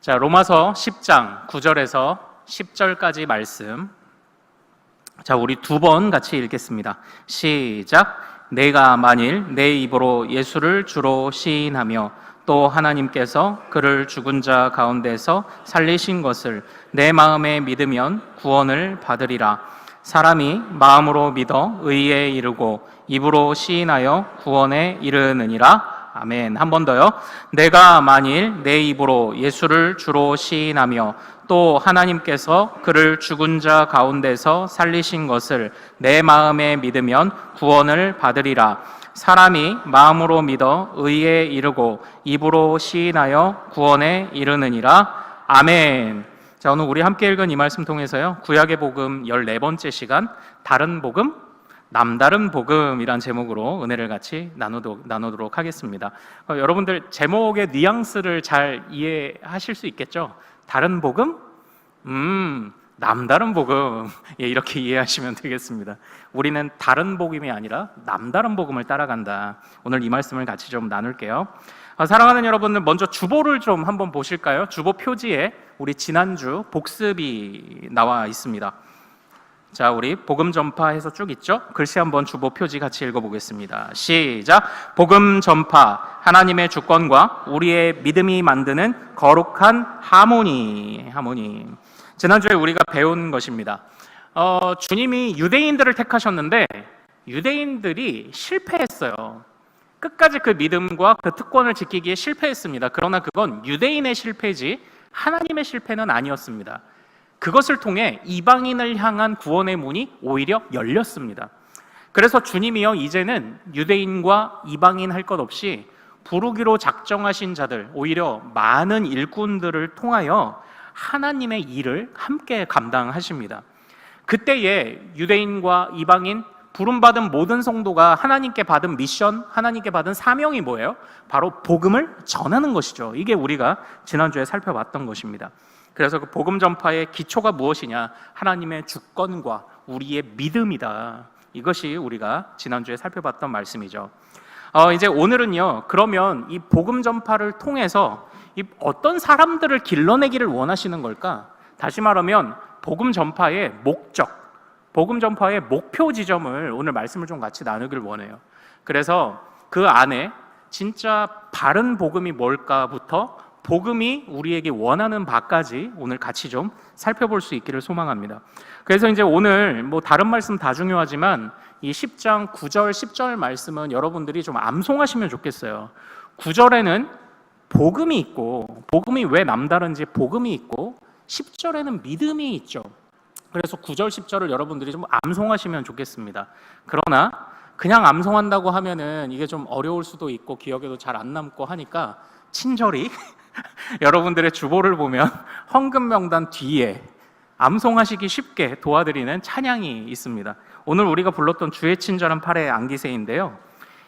자, 로마서 10장 9절에서 10절까지 말씀. 자, 우리 두 번 같이 읽겠습니다. 시작. 내가 만일 내 입으로 예수를 주로 시인하며 또 하나님께서 그를 죽은 자 가운데서 살리신 것을 내 마음에 믿으면 구원을 받으리라. 사람이 마음으로 믿어 의에 이르고 입으로 시인하여 구원에 이르느니라. 아멘. 한 번 더요. 내가 만일 내 입으로 예수를 주로 시인하며 또 하나님께서 그를 죽은 자 가운데서 살리신 것을 내 마음에 믿으면 구원을 받으리라. 사람이 마음으로 믿어 의에 이르고 입으로 시인하여 구원에 이르느니라. 아멘. 자, 오늘 우리 함께 읽은 이 말씀 통해서요, 구약의 복음 14번째 시간, 다른 복음, 남다른 복음이란 제목으로 은혜를 같이 나누도록 하겠습니다. 여러분들 제목의 뉘앙스를 잘 이해하실 수 있겠죠? 다른 복음? 남다른 복음. 예, 이렇게 이해하시면 되겠습니다. 우리는 다른 복음이 아니라 남다른 복음을 따라간다. 오늘 이 말씀을 같이 좀 나눌게요. 사랑하는 여러분들, 먼저 주보를 좀 한번 보실까요? 주보 표지에 우리 지난주 복습이 나와 있습니다. 자, 우리 복음 전파해서 쭉 있죠? 글씨 한번 주보 표지 같이 읽어보겠습니다. 시작. 복음 전파, 하나님의 주권과 우리의 믿음이 만드는 거룩한 하모니. 지난주에 우리가 배운 것입니다. 주님이 유대인들을 택하셨는데 유대인들이 실패했어요. 끝까지 그 믿음과 그 특권을 지키기에 실패했습니다. 그러나 그건 유대인의 실패지 하나님의 실패는 아니었습니다. 그것을 통해 이방인을 향한 구원의 문이 오히려 열렸습니다. 그래서 주님이요, 이제는 유대인과 이방인 할 것 없이 부르기로 작정하신 자들, 오히려 많은 일꾼들을 통하여 하나님의 일을 함께 감당하십니다. 그때에 유대인과 이방인, 부름받은 모든 성도가 하나님께 받은 미션, 하나님께 받은 사명이 뭐예요? 바로 복음을 전하는 것이죠. 이게 우리가 지난주에 살펴봤던 것입니다. 그래서 그 복음 전파의 기초가 무엇이냐? 하나님의 주권과 우리의 믿음이다. 이것이 우리가 지난주에 살펴봤던 말씀이죠. 이제 오늘은요, 그러면 이 복음 전파를 통해서 어떤 사람들을 길러내기를 원하시는 걸까? 다시 말하면 복음 전파의 목적, 복음 전파의 목표 지점을 오늘 말씀을 좀 같이 나누길 원해요. 그래서 그 안에 진짜 바른 복음이 뭘까부터 복음이 우리에게 원하는 바까지 오늘 같이 좀 살펴볼 수 있기를 소망합니다. 그래서 이제 오늘 다른 말씀 다 중요하지만 이 10장 9절 10절 말씀은 여러분들이 좀 암송하시면 좋겠어요. 9절에는 복음이 있고, 복음이 왜 남다른지 복음이 있고, 10절에는 믿음이 있죠. 그래서 9절 10절을 여러분들이 좀 암송하시면 좋겠습니다. 그러나 그냥 암송한다고 하면은 이게 좀 어려울 수도 있고 기억에도 잘 안 남고 하니까 친절히 여러분들의 주보를 보면 헌금 명단 뒤에 암송하시기 쉽게 도와드리는 찬양이 있습니다. 오늘 우리가 불렀던 주의 친절한 팔의 안기세인데요,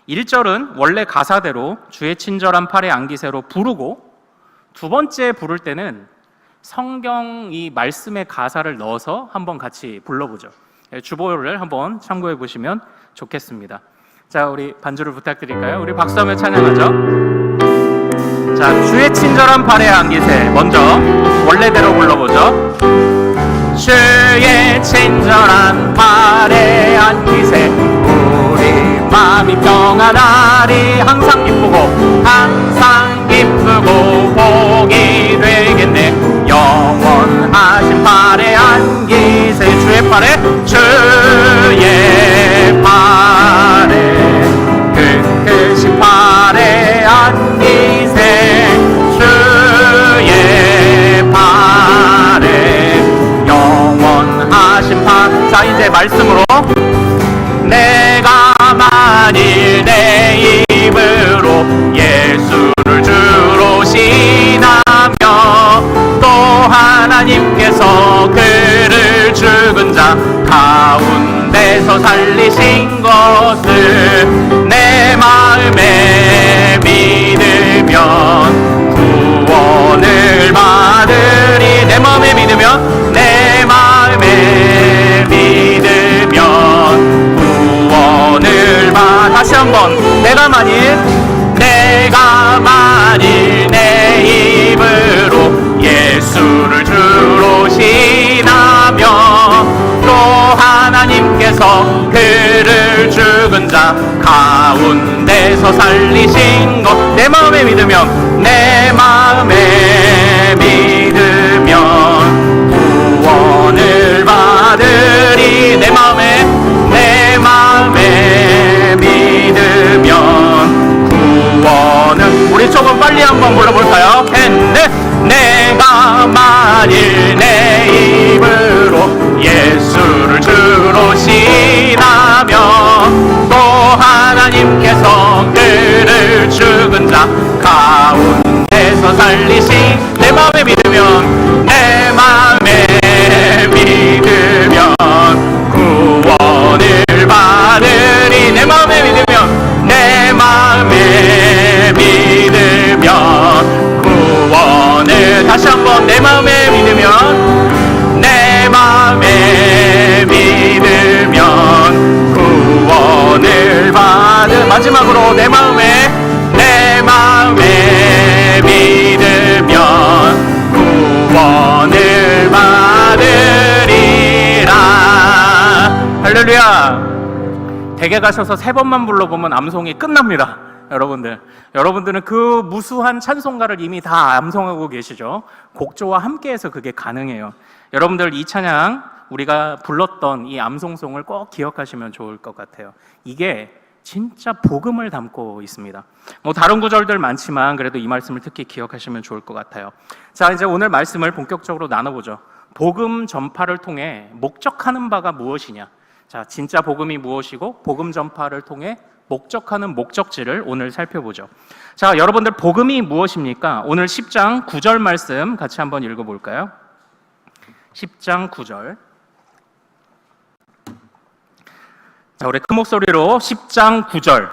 1절은 원래 가사대로 주의 친절한 팔의 안기세로 부르고, 두 번째 부를 때는 성경 이 말씀의 가사를 넣어서 한번 같이 불러보죠. 주보를 한번 참고해 보시면 좋겠습니다. 자, 우리 반주를 부탁드릴까요? 우리 박수하며 찬양하죠. 자, 주의 친절한 팔의 안기세 먼저 원래대로 불러보죠. 주의 친절한 팔의 안기세, 우리 마음이 평안하리. 항상 기쁘고 복이 되겠네. 영원하신 팔의 안기세, 주의 팔에 크신 팔의 안기세, 주의 팔에 영원하신 팔. 자, 이제 말씀으로. 내가 만일 내 입으로 예수를 주로 시인하며 또 하나님께서 그를 죽은 자 가운데서 살리신 것을 내 마음에 믿으면 구원을 받으리. 내 마음에 믿으면, 내 마음에 믿으면 구원을 받. 다시 한번. 내가 만일 내 입으로 하나님께서 그를 죽은 자 가운데서 살리신 것 내 마음에 믿으면 내 마음에 믿으면 구원을 받으리 내 마음에 믿으면 구원을 우리 조금 빨리 한번 불러볼까요? 내가 만일 내 입으로 예수를 주로 신하며 또 하나님께서 그를 죽은 자 가운데서 살리신 내 마음에 믿으면 구원을 받으리 내 마음에 믿으면 구원을 다시 한번 내 마음에 믿으면 구원을 마지막으로 내 마음에 믿으면 구원을 받으리라. 할렐루야. 댁에 가셔서 3번만 불러보면 암송이 끝납니다. 여러분들은 그 무수한 찬송가를 이미 다 암송하고 계시죠. 곡조와 함께해서 그게 가능해요. 여러분들 이 찬양 우리가 불렀던 이 암송송을 꼭 기억하시면 좋을 것 같아요. 이게 진짜 복음을 담고 있습니다. 다른 구절들 많지만 그래도 이 말씀을 특히 기억하시면 좋을 것 같아요. 자, 이제 오늘 말씀을 본격적으로 나눠보죠. 복음 전파를 통해 목적하는 바가 무엇이냐? 자, 진짜 복음이 무엇이고 복음 전파를 통해 목적하는 목적지를 오늘 살펴보죠. 자, 여러분들 복음이 무엇입니까? 오늘 10장 9절 말씀 같이 한번 읽어볼까요? 10장 9절. 자, 우리 큰 목소리로 10장 9절.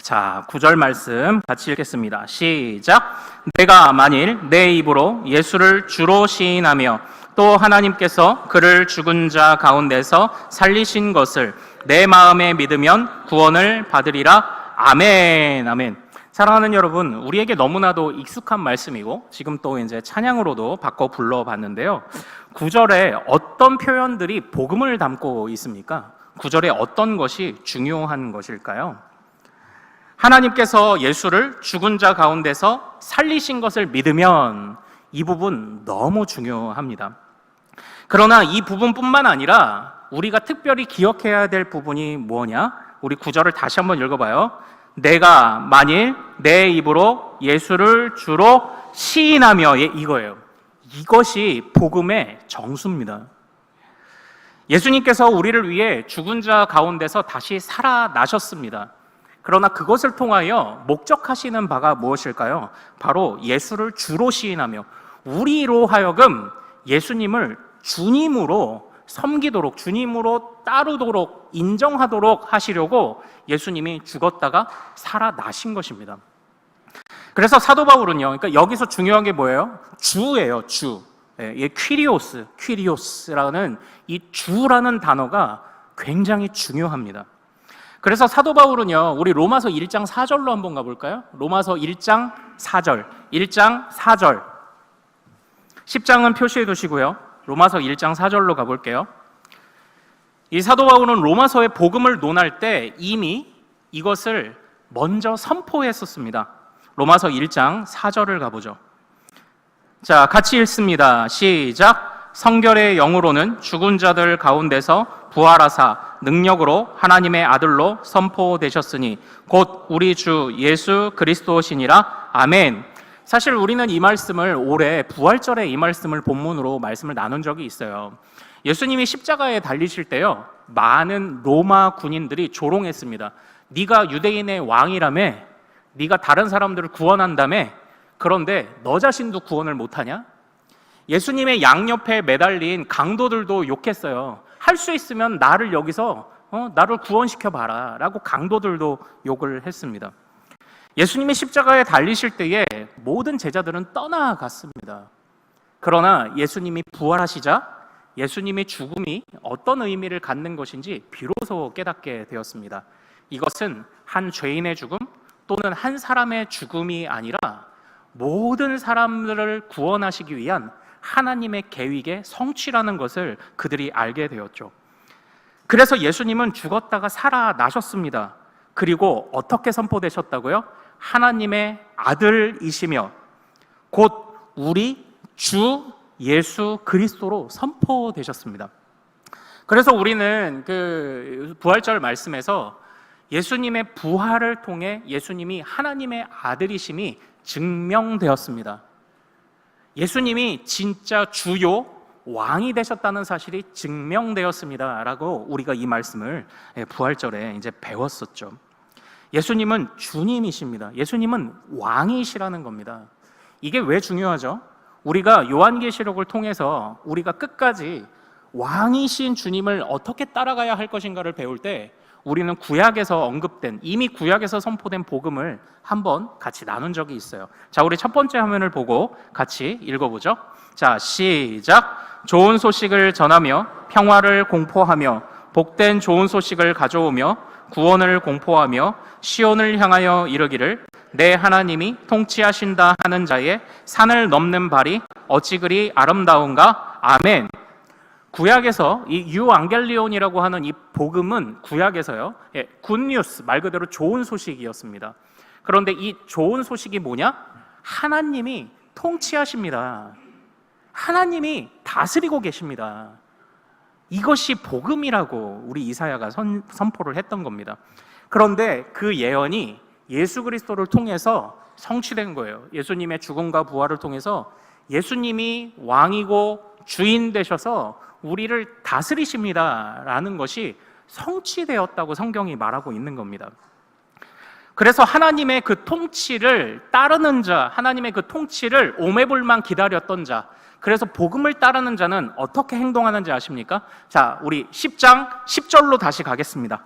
자, 9절 말씀 같이 읽겠습니다. 시작. 내가 만일 내 입으로 예수를 주로 시인하며 또 하나님께서 그를 죽은 자 가운데서 살리신 것을 내 마음에 믿으면 구원을 받으리라. 아멘. 아멘. 사랑하는 여러분, 우리에게 너무나도 익숙한 말씀이고 지금 또 이제 찬양으로도 바꿔 불러봤는데요. 9절에 어떤 표현들이 복음을 담고 있습니까? 9절에 어떤 것이 중요한 것일까요? 하나님께서 예수를 죽은 자 가운데서 살리신 것을 믿으면 이 부분 너무 중요합니다. 그러나 이 부분뿐만 아니라 우리가 특별히 기억해야 될 부분이 뭐냐? 우리 9절을 다시 한번 읽어봐요. 내가 만일 내 입으로 예수를 주로 시인하며 이거예요. 이것이 복음의 정수입니다. 예수님께서 우리를 위해 죽은 자 가운데서 다시 살아나셨습니다. 그러나 그것을 통하여 목적하시는 바가 무엇일까요? 바로 예수를 주로 시인하며 우리로 하여금 예수님을 주님으로 섬기도록, 주님으로 따르도록, 인정하도록 하시려고 예수님이 죽었다가 살아나신 것입니다. 그래서 사도 바울은요, 그러니까 여기서 중요한 게 뭐예요? 주예요, 주. 예, 퀴리오스라는 이 주라는 단어가 굉장히 중요합니다. 그래서 사도 바울은요, 우리 로마서 1장 4절로 한번 가볼까요? 로마서 1장 4절, 1장 4절. 10장은 표시해 두시고요. 로마서 1장 4절로 가볼게요. 이 사도 바울은 로마서의 복음을 논할 때 이미 이것을 먼저 선포했었습니다. 로마서 1장 4절을 가보죠. 자, 같이 읽습니다. 시작. 성결의 영으로는 죽은 자들 가운데서 부활하사 능력으로 하나님의 아들로 선포되셨으니 곧 우리 주 예수 그리스도시니라. 아멘. 사실 우리는 이 말씀을 올해 부활절에 이 말씀을 본문으로 말씀을 나눈 적이 있어요. 예수님이 십자가에 달리실 때요, 많은 로마 군인들이 조롱했습니다. 네가 유대인의 왕이라며, 네가 다른 사람들을 구원한다며, 그런데 너 자신도 구원을 못하냐? 예수님의 양옆에 매달린 강도들도 욕했어요. 할 수 있으면 나를 여기서 나를 구원시켜봐라 라고 강도들도 욕을 했습니다. 예수님이 십자가에 달리실 때에 모든 제자들은 떠나갔습니다. 그러나 예수님이 부활하시자 예수님의 죽음이 어떤 의미를 갖는 것인지 비로소 깨닫게 되었습니다. 이것은 한 죄인의 죽음 또는 한 사람의 죽음이 아니라 모든 사람들을 구원하시기 위한 하나님의 계획의 성취라는 것을 그들이 알게 되었죠. 그래서 예수님은 죽었다가 살아나셨습니다. 그리고 어떻게 선포되셨다고요? 하나님의 아들이시며 곧 우리 주 예수 그리스도로 선포되셨습니다. 그래서 우리는 그 부활절 말씀에서 예수님의 부활을 통해 예수님이 하나님의 아들이심이 증명되었습니다. 예수님이 진짜 주요 왕이 되셨다는 사실이 증명되었습니다 라고 우리가 이 말씀을 부활절에 이제 배웠었죠. 예수님은 주님이십니다. 예수님은 왕이시라는 겁니다. 이게 왜 중요하죠? 우리가 요한계시록을 통해서 우리가 끝까지 왕이신 주님을 어떻게 따라가야 할 것인가를 배울 때 우리는 구약에서 언급된, 이미 구약에서 선포된 복음을 한번 같이 나눈 적이 있어요. 자, 우리 첫 번째 화면을 보고 같이 읽어보죠. 자, 시작. 좋은 소식을 전하며 평화를 공포하며 복된 좋은 소식을 가져오며 구원을 공포하며 시온을 향하여 이르기를 내 하나님이 통치하신다 하는 자의 산을 넘는 발이 어찌 그리 아름다운가? 아멘. 구약에서 이 유앙겔리온이라고 하는 이 복음은 구약에서요, 굿뉴스, 말 그대로 좋은 소식이었습니다. 그런데 이 좋은 소식이 뭐냐? 하나님이 통치하십니다. 하나님이 다스리고 계십니다. 이것이 복음이라고 우리 이사야가 선포를 했던 겁니다. 그런데 그 예언이 예수 그리스도를 통해서 성취된 거예요. 예수님의 죽음과 부활을 통해서 예수님이 왕이고 주인 되셔서 우리를 다스리십니다 라는 것이 성취되었다고 성경이 말하고 있는 겁니다. 그래서 하나님의 그 통치를 따르는 자, 하나님의 그 통치를 오매불만 기다렸던 자, 그래서 복음을 따르는 자는 어떻게 행동하는지 아십니까? 자, 우리 10장 10절로 다시 가겠습니다.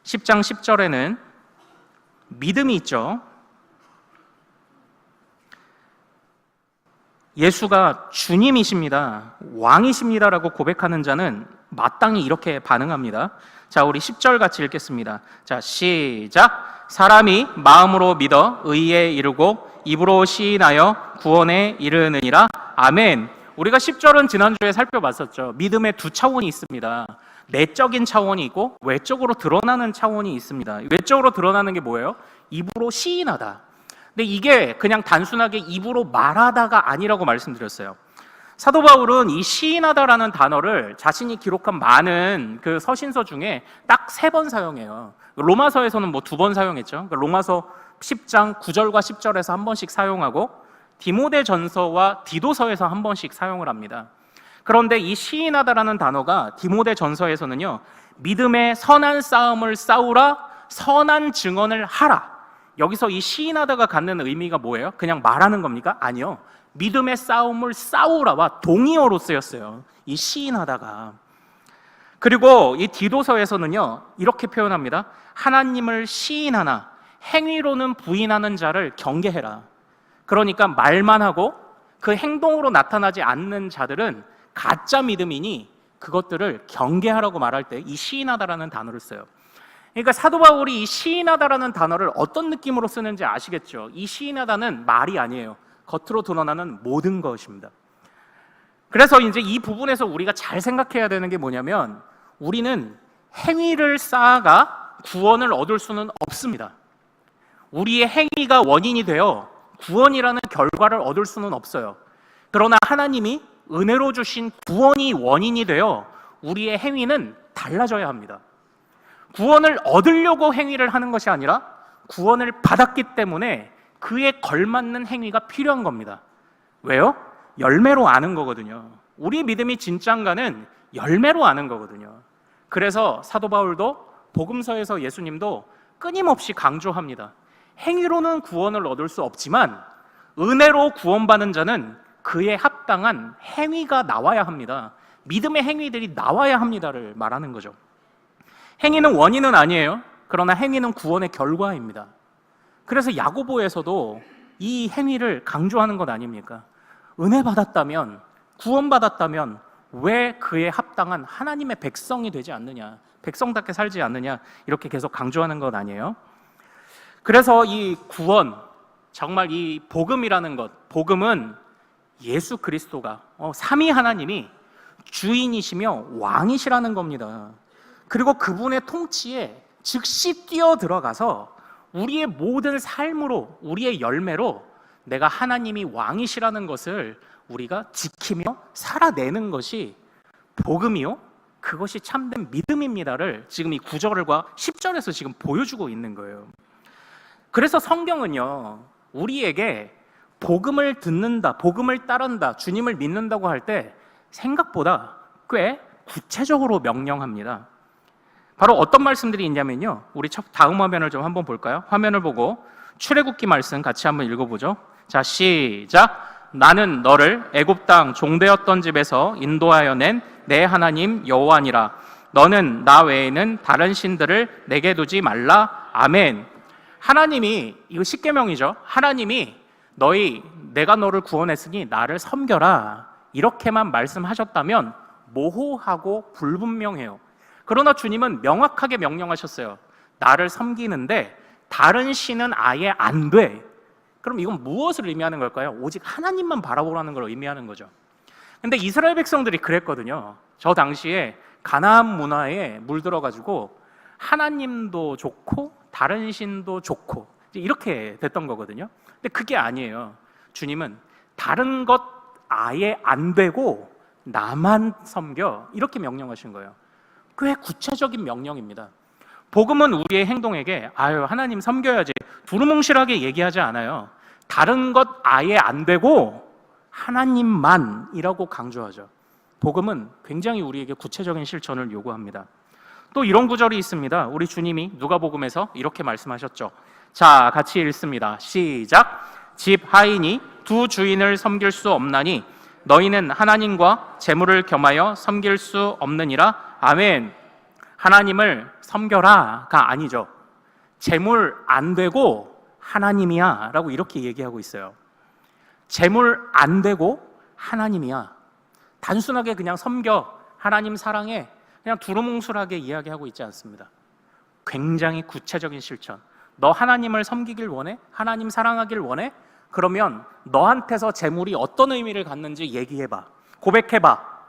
10장 10절에는 믿음이 있죠. 예수가 주님이십니다, 왕이십니다라고 고백하는 자는 마땅히 이렇게 반응합니다. 자, 우리 10절 같이 읽겠습니다. 자, 시작. 사람이 마음으로 믿어 의에 이르고 입으로 시인하여 구원에 이르느니라. 아멘. 우리가 10절은 지난주에 살펴봤었죠. 믿음의 두 차원이 있습니다. 내적인 차원이 있고 외적으로 드러나는 차원이 있습니다. 외적으로 드러나는 게 뭐예요? 입으로 시인하다. 근데 이게 그냥 단순하게 입으로 말하다가 아니라고 말씀드렸어요. 사도 바울은 이 시인하다라는 단어를 자신이 기록한 많은 그 서신서 중에 딱 3번 사용해요. 로마서에서는 뭐 2번 사용했죠. 로마서 10장 9절과 10절에서 한 번씩 사용하고 디모데전서와 디도서에서 한 번씩 사용을 합니다. 그런데 이 시인하다라는 단어가 디모데전서에서는요, 믿음의 선한 싸움을 싸우라, 선한 증언을 하라. 여기서 이 시인하다가 갖는 의미가 뭐예요? 그냥 말하는 겁니까? 아니요. 믿음의 싸움을 싸우라와 동의어로 쓰였어요. 이 시인하다가. 그리고 이 디도서에서는요, 이렇게 표현합니다. 하나님을 시인하나 행위로는 부인하는 자를 경계해라. 그러니까 말만 하고 그 행동으로 나타나지 않는 자들은 가짜 믿음이니 그것들을 경계하라고 말할 때 이 시인하다라는 단어를 써요. 그러니까 사도 바울이 이 시인하다라는 단어를 어떤 느낌으로 쓰는지 아시겠죠? 이 시인하다는 말이 아니에요. 겉으로 드러나는 모든 것입니다. 그래서 이제 이 부분에서 우리가 잘 생각해야 되는 게 뭐냐면, 우리는 행위를 쌓아가 구원을 얻을 수는 없습니다. 우리의 행위가 원인이 되어 구원이라는 결과를 얻을 수는 없어요. 그러나 하나님이 은혜로 주신 구원이 원인이 되어 우리의 행위는 달라져야 합니다. 구원을 얻으려고 행위를 하는 것이 아니라 구원을 받았기 때문에 그에 걸맞는 행위가 필요한 겁니다. 왜요? 열매로 아는 거거든요. 우리 믿음이 진짠가는 열매로 아는 거거든요. 그래서 사도 바울도 복음서에서 예수님도 끊임없이 강조합니다. 행위로는 구원을 얻을 수 없지만 은혜로 구원받는 자는 그에 합당한 행위가 나와야 합니다. 믿음의 행위들이 나와야 합니다를 말하는 거죠. 행위는 원인은 아니에요. 그러나 행위는 구원의 결과입니다. 그래서 야고보에서도 이 행위를 강조하는 것 아닙니까? 은혜 받았다면, 구원 받았다면 왜 그에 합당한 하나님의 백성이 되지 않느냐, 백성답게 살지 않느냐, 이렇게 계속 강조하는 것 아니에요? 그래서 이 구원, 정말 이 복음이라는 것, 복음은 예수 그리스도가 삼위 하나님이 주인이시며 왕이시라는 겁니다. 그리고 그분의 통치에 즉시 뛰어들어가서 우리의 모든 삶으로, 우리의 열매로 내가 하나님이 왕이시라는 것을 우리가 지키며 살아내는 것이 복음이요, 그것이 참된 믿음입니다를 지금 이 9절과 10절에서 지금 보여주고 있는 거예요. 그래서 성경은요, 우리에게 복음을 듣는다, 복음을 따른다, 주님을 믿는다고 할 때 생각보다 꽤 구체적으로 명령합니다. 바로 어떤 말씀들이 있냐면요, 우리 다음 화면을 좀 한번 볼까요? 화면을 보고 출애굽기 말씀 같이 한번 읽어보죠. 자, 시작. 나는 너를 애굽 땅 종되었던 집에서 인도하여 낸 내 하나님 여호와니라. 너는 나 외에는 다른 신들을 내게 두지 말라. 아멘. 하나님이, 이거 십계명이죠. 하나님이 내가 너를 구원했으니 나를 섬겨라, 이렇게만 말씀하셨다면 모호하고 불분명해요. 그러나 주님은 명확하게 명령하셨어요. 나를 섬기는데 다른 신은 아예 안 돼. 그럼 이건 무엇을 의미하는 걸까요? 오직 하나님만 바라보라는 걸 의미하는 거죠. 근데 이스라엘 백성들이 그랬거든요. 저 당시에 가나안 문화에 물들어가지고 하나님도 좋고 다른 신도 좋고 이렇게 됐던 거거든요. 근데 그게 아니에요. 주님은 다른 것 아예 안 되고 나만 섬겨, 이렇게 명령하신 거예요. 꽤 구체적인 명령입니다. 복음은 우리의 행동에게 하나님 섬겨야지 두루뭉실하게 얘기하지 않아요. 다른 것 아예 안 되고 하나님만이라고 강조하죠. 복음은 굉장히 우리에게 구체적인 실천을 요구합니다. 또 이런 구절이 있습니다. 우리 주님이 누가복음에서 이렇게 말씀하셨죠. 자, 같이 읽습니다. 시작. 집 하인이 두 주인을 섬길 수 없나니 너희는 하나님과 재물을 겸하여 섬길 수 없느니라. 아멘. 하나님을 섬겨라가 아니죠. 재물 안 되고 하나님이야 라고 이렇게 얘기하고 있어요. 재물 안 되고 하나님이야. 단순하게 그냥 섬겨, 하나님 사랑해, 그냥 두루뭉술하게 이야기하고 있지 않습니다. 굉장히 구체적인 실천. 너 하나님을 섬기길 원해? 하나님 사랑하길 원해? 그러면 너한테서 재물이 어떤 의미를 갖는지 얘기해봐. 고백해봐.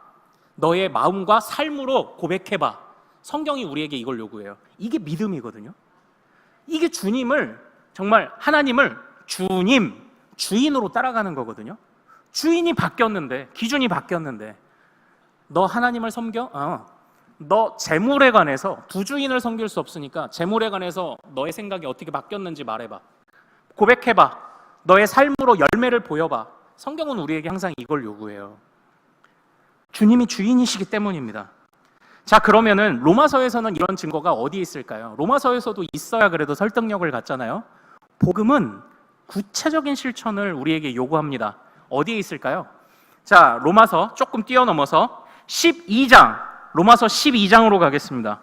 너의 마음과 삶으로 고백해봐. 성경이 우리에게 이걸 요구해요. 이게 믿음이거든요. 이게 주님을, 정말 하나님을 주님, 주인으로 따라가는 거거든요. 주인이 바뀌었는데, 기준이 바뀌었는데 너 하나님을 섬겨? 너 재물에 관해서, 두 주인을 섬길 수 없으니까 재물에 관해서 너의 생각이 어떻게 바뀌었는지 말해봐. 고백해봐. 너의 삶으로 열매를 보여봐. 성경은 우리에게 항상 이걸 요구해요. 주님이 주인이시기 때문입니다. 자, 그러면은 로마서에서는 이런 증거가 어디 있을까요? 로마서에서도 있어야 그래도 설득력을 갖잖아요. 복음은 구체적인 실천을 우리에게 요구합니다. 어디에 있을까요? 자, 로마서 조금 뛰어넘어서 12장, 로마서 12장으로 가겠습니다.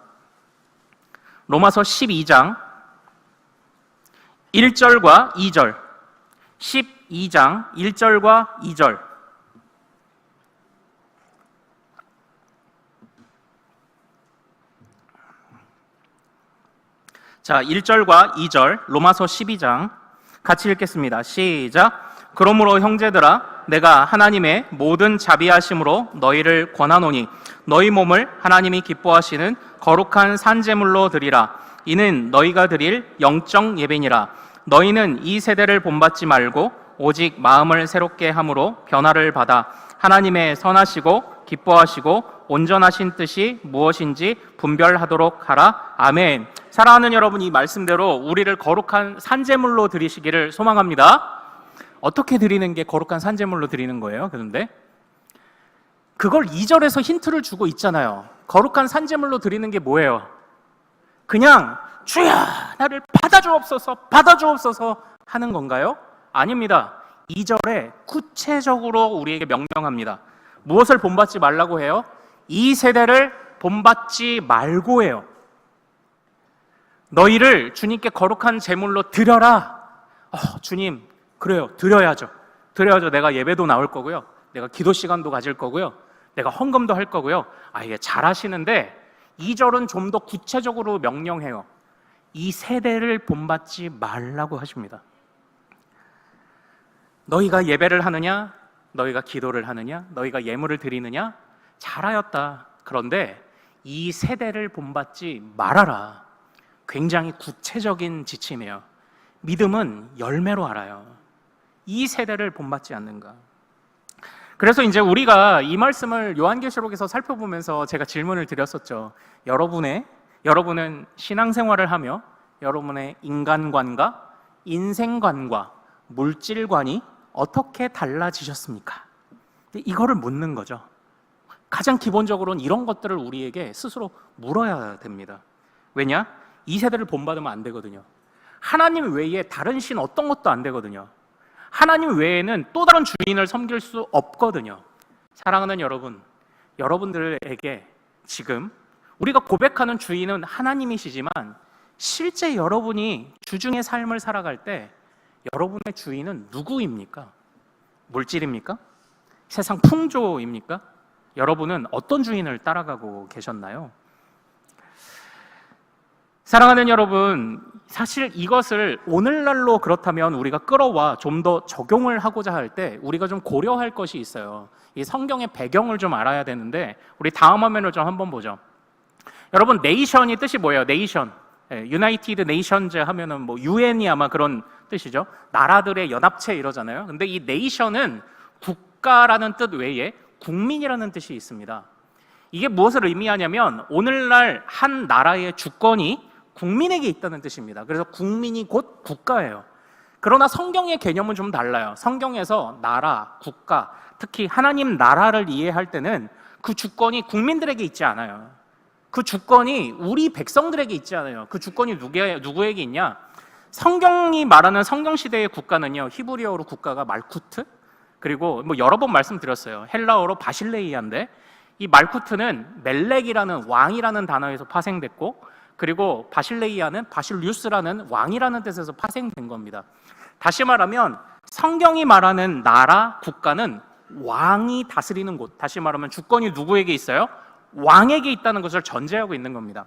로마서 12장 1절과 2절, 12장 1절과 2절. 자, 1절과 2절 로마서 12장 같이 읽겠습니다. 시작. 그러므로 형제들아, 내가 하나님의 모든 자비하심으로 너희를 권하노니 너희 몸을 하나님이 기뻐하시는 거룩한 산제물로 드리라. 이는 너희가 드릴 영적 예배니라. 너희는 이 세대를 본받지 말고 오직 마음을 새롭게 함으로 변화를 받아 하나님의 선하시고 기뻐하시고 온전하신 뜻이 무엇인지 분별하도록 하라. 아멘. 사랑하는 여러분, 이 말씀대로 우리를 거룩한 산제물로 드리시기를 소망합니다. 어떻게 드리는 게 거룩한 산제물로 드리는 거예요? 그런데 그걸 2절에서 힌트를 주고 있잖아요. 거룩한 산제물로 드리는 게 뭐예요? 그냥 주여 나를 받아주옵소서, 받아주옵소서 하는 건가요? 아닙니다. 2절에 구체적으로 우리에게 명령합니다. 무엇을 본받지 말라고 해요? 이 세대를 본받지 말고 해요. 너희를 주님께 거룩한 제물로 드려라. 주님, 그래요, 드려야죠. 내가 예배도 나올 거고요, 내가 기도 시간도 가질 거고요, 내가 헌금도 할 거고요. 예, 잘하시는데 2절은 좀 더 구체적으로 명령해요. 이 세대를 본받지 말라고 하십니다. 너희가 예배를 하느냐, 너희가 기도를 하느냐, 너희가 예물을 드리느냐, 잘하였다. 그런데 이 세대를 본받지 말아라. 굉장히 구체적인 지침이에요. 믿음은 열매로 알아요. 이 세대를 본받지 않는가. 그래서 이제 우리가 이 말씀을 요한계시록에서 살펴보면서 제가 질문을 드렸었죠. 여러분은 신앙생활을 하며 여러분의 인간관과 인생관과 물질관이 어떻게 달라지셨습니까? 이거를 묻는 거죠. 가장 기본적으로는 이런 것들을 우리에게 스스로 물어야 됩니다. 왜냐? 이 세대를 본받으면 안 되거든요. 하나님 외에 다른 신 어떤 것도 안 되거든요. 하나님 외에는 또 다른 주인을 섬길 수 없거든요. 사랑하는 여러분, 여러분들에게 지금 우리가 고백하는 주인은 하나님이시지만 실제 여러분이 주중의 삶을 살아갈 때 여러분의 주인은 누구입니까? 물질입니까? 세상 풍조입니까? 여러분은 어떤 주인을 따라가고 계셨나요? 사랑하는 여러분, 사실 이것을 오늘날로 그렇다면 우리가 끌어와 좀 더 적용을 하고자 할 때 우리가 좀 고려할 것이 있어요. 이 성경의 배경을 좀 알아야 되는데 우리 다음 화면을 좀 한번 보죠. 여러분, 네이션이 뜻이 뭐예요? 네이션. 유나이티드 네이션즈 하면은 뭐 유엔이 아마 그런 뜻이죠. 나라들의 연합체 이러잖아요. 근데 이 네이션은 국가라는 뜻 외에 국민이라는 뜻이 있습니다. 이게 무엇을 의미하냐면 오늘날 한 나라의 주권이 국민에게 있다는 뜻입니다. 그래서 국민이 곧 국가예요. 그러나 성경의 개념은 좀 달라요. 성경에서 나라, 국가, 특히 하나님 나라를 이해할 때는 그 주권이 국민들에게 있지 않아요. 그 주권이 우리 백성들에게 있지 않아요. 그 주권이 누구에게 있냐? 성경이 말하는 성경시대의 국가는요, 히브리어로 국가가 말쿠트, 그리고 뭐 여러 번 말씀드렸어요. 헬라어로 바실레이아인데 이 말쿠트는 멜렉이라는 왕이라는 단어에서 파생됐고, 그리고 바실레이아는 바실류스라는 왕이라는 뜻에서 파생된 겁니다. 다시 말하면 성경이 말하는 나라, 국가는 왕이 다스리는 곳, 다시 말하면 주권이 누구에게 있어요? 왕에게 있다는 것을 전제하고 있는 겁니다.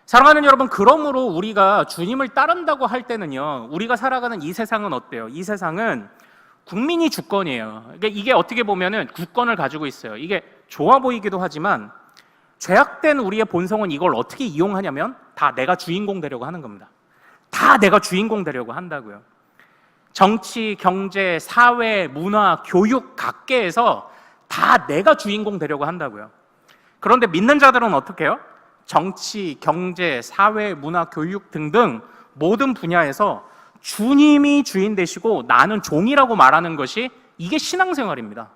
사랑하는 여러분, 그러므로 우리가 주님을 따른다고 할 때는요, 우리가 살아가는 이 세상은 어때요? 이 세상은 국민이 주권이에요. 그러니까 이게 어떻게 보면은 주권을 가지고 있어요. 이게 좋아 보이기도 하지만 죄악된 우리의 본성은 이걸 어떻게 이용하냐면 다 내가 주인공 되려고 하는 겁니다. 다 내가 주인공 되려고 한다고요. 정치, 경제, 사회, 문화, 교육 각계에서 다 내가 주인공 되려고 한다고요. 그런데 믿는 자들은 어떻게 해요? 정치, 경제, 사회, 문화, 교육 등등 모든 분야에서 주님이 주인 되시고 나는 종이라고 말하는 것이 이게 신앙생활입니다.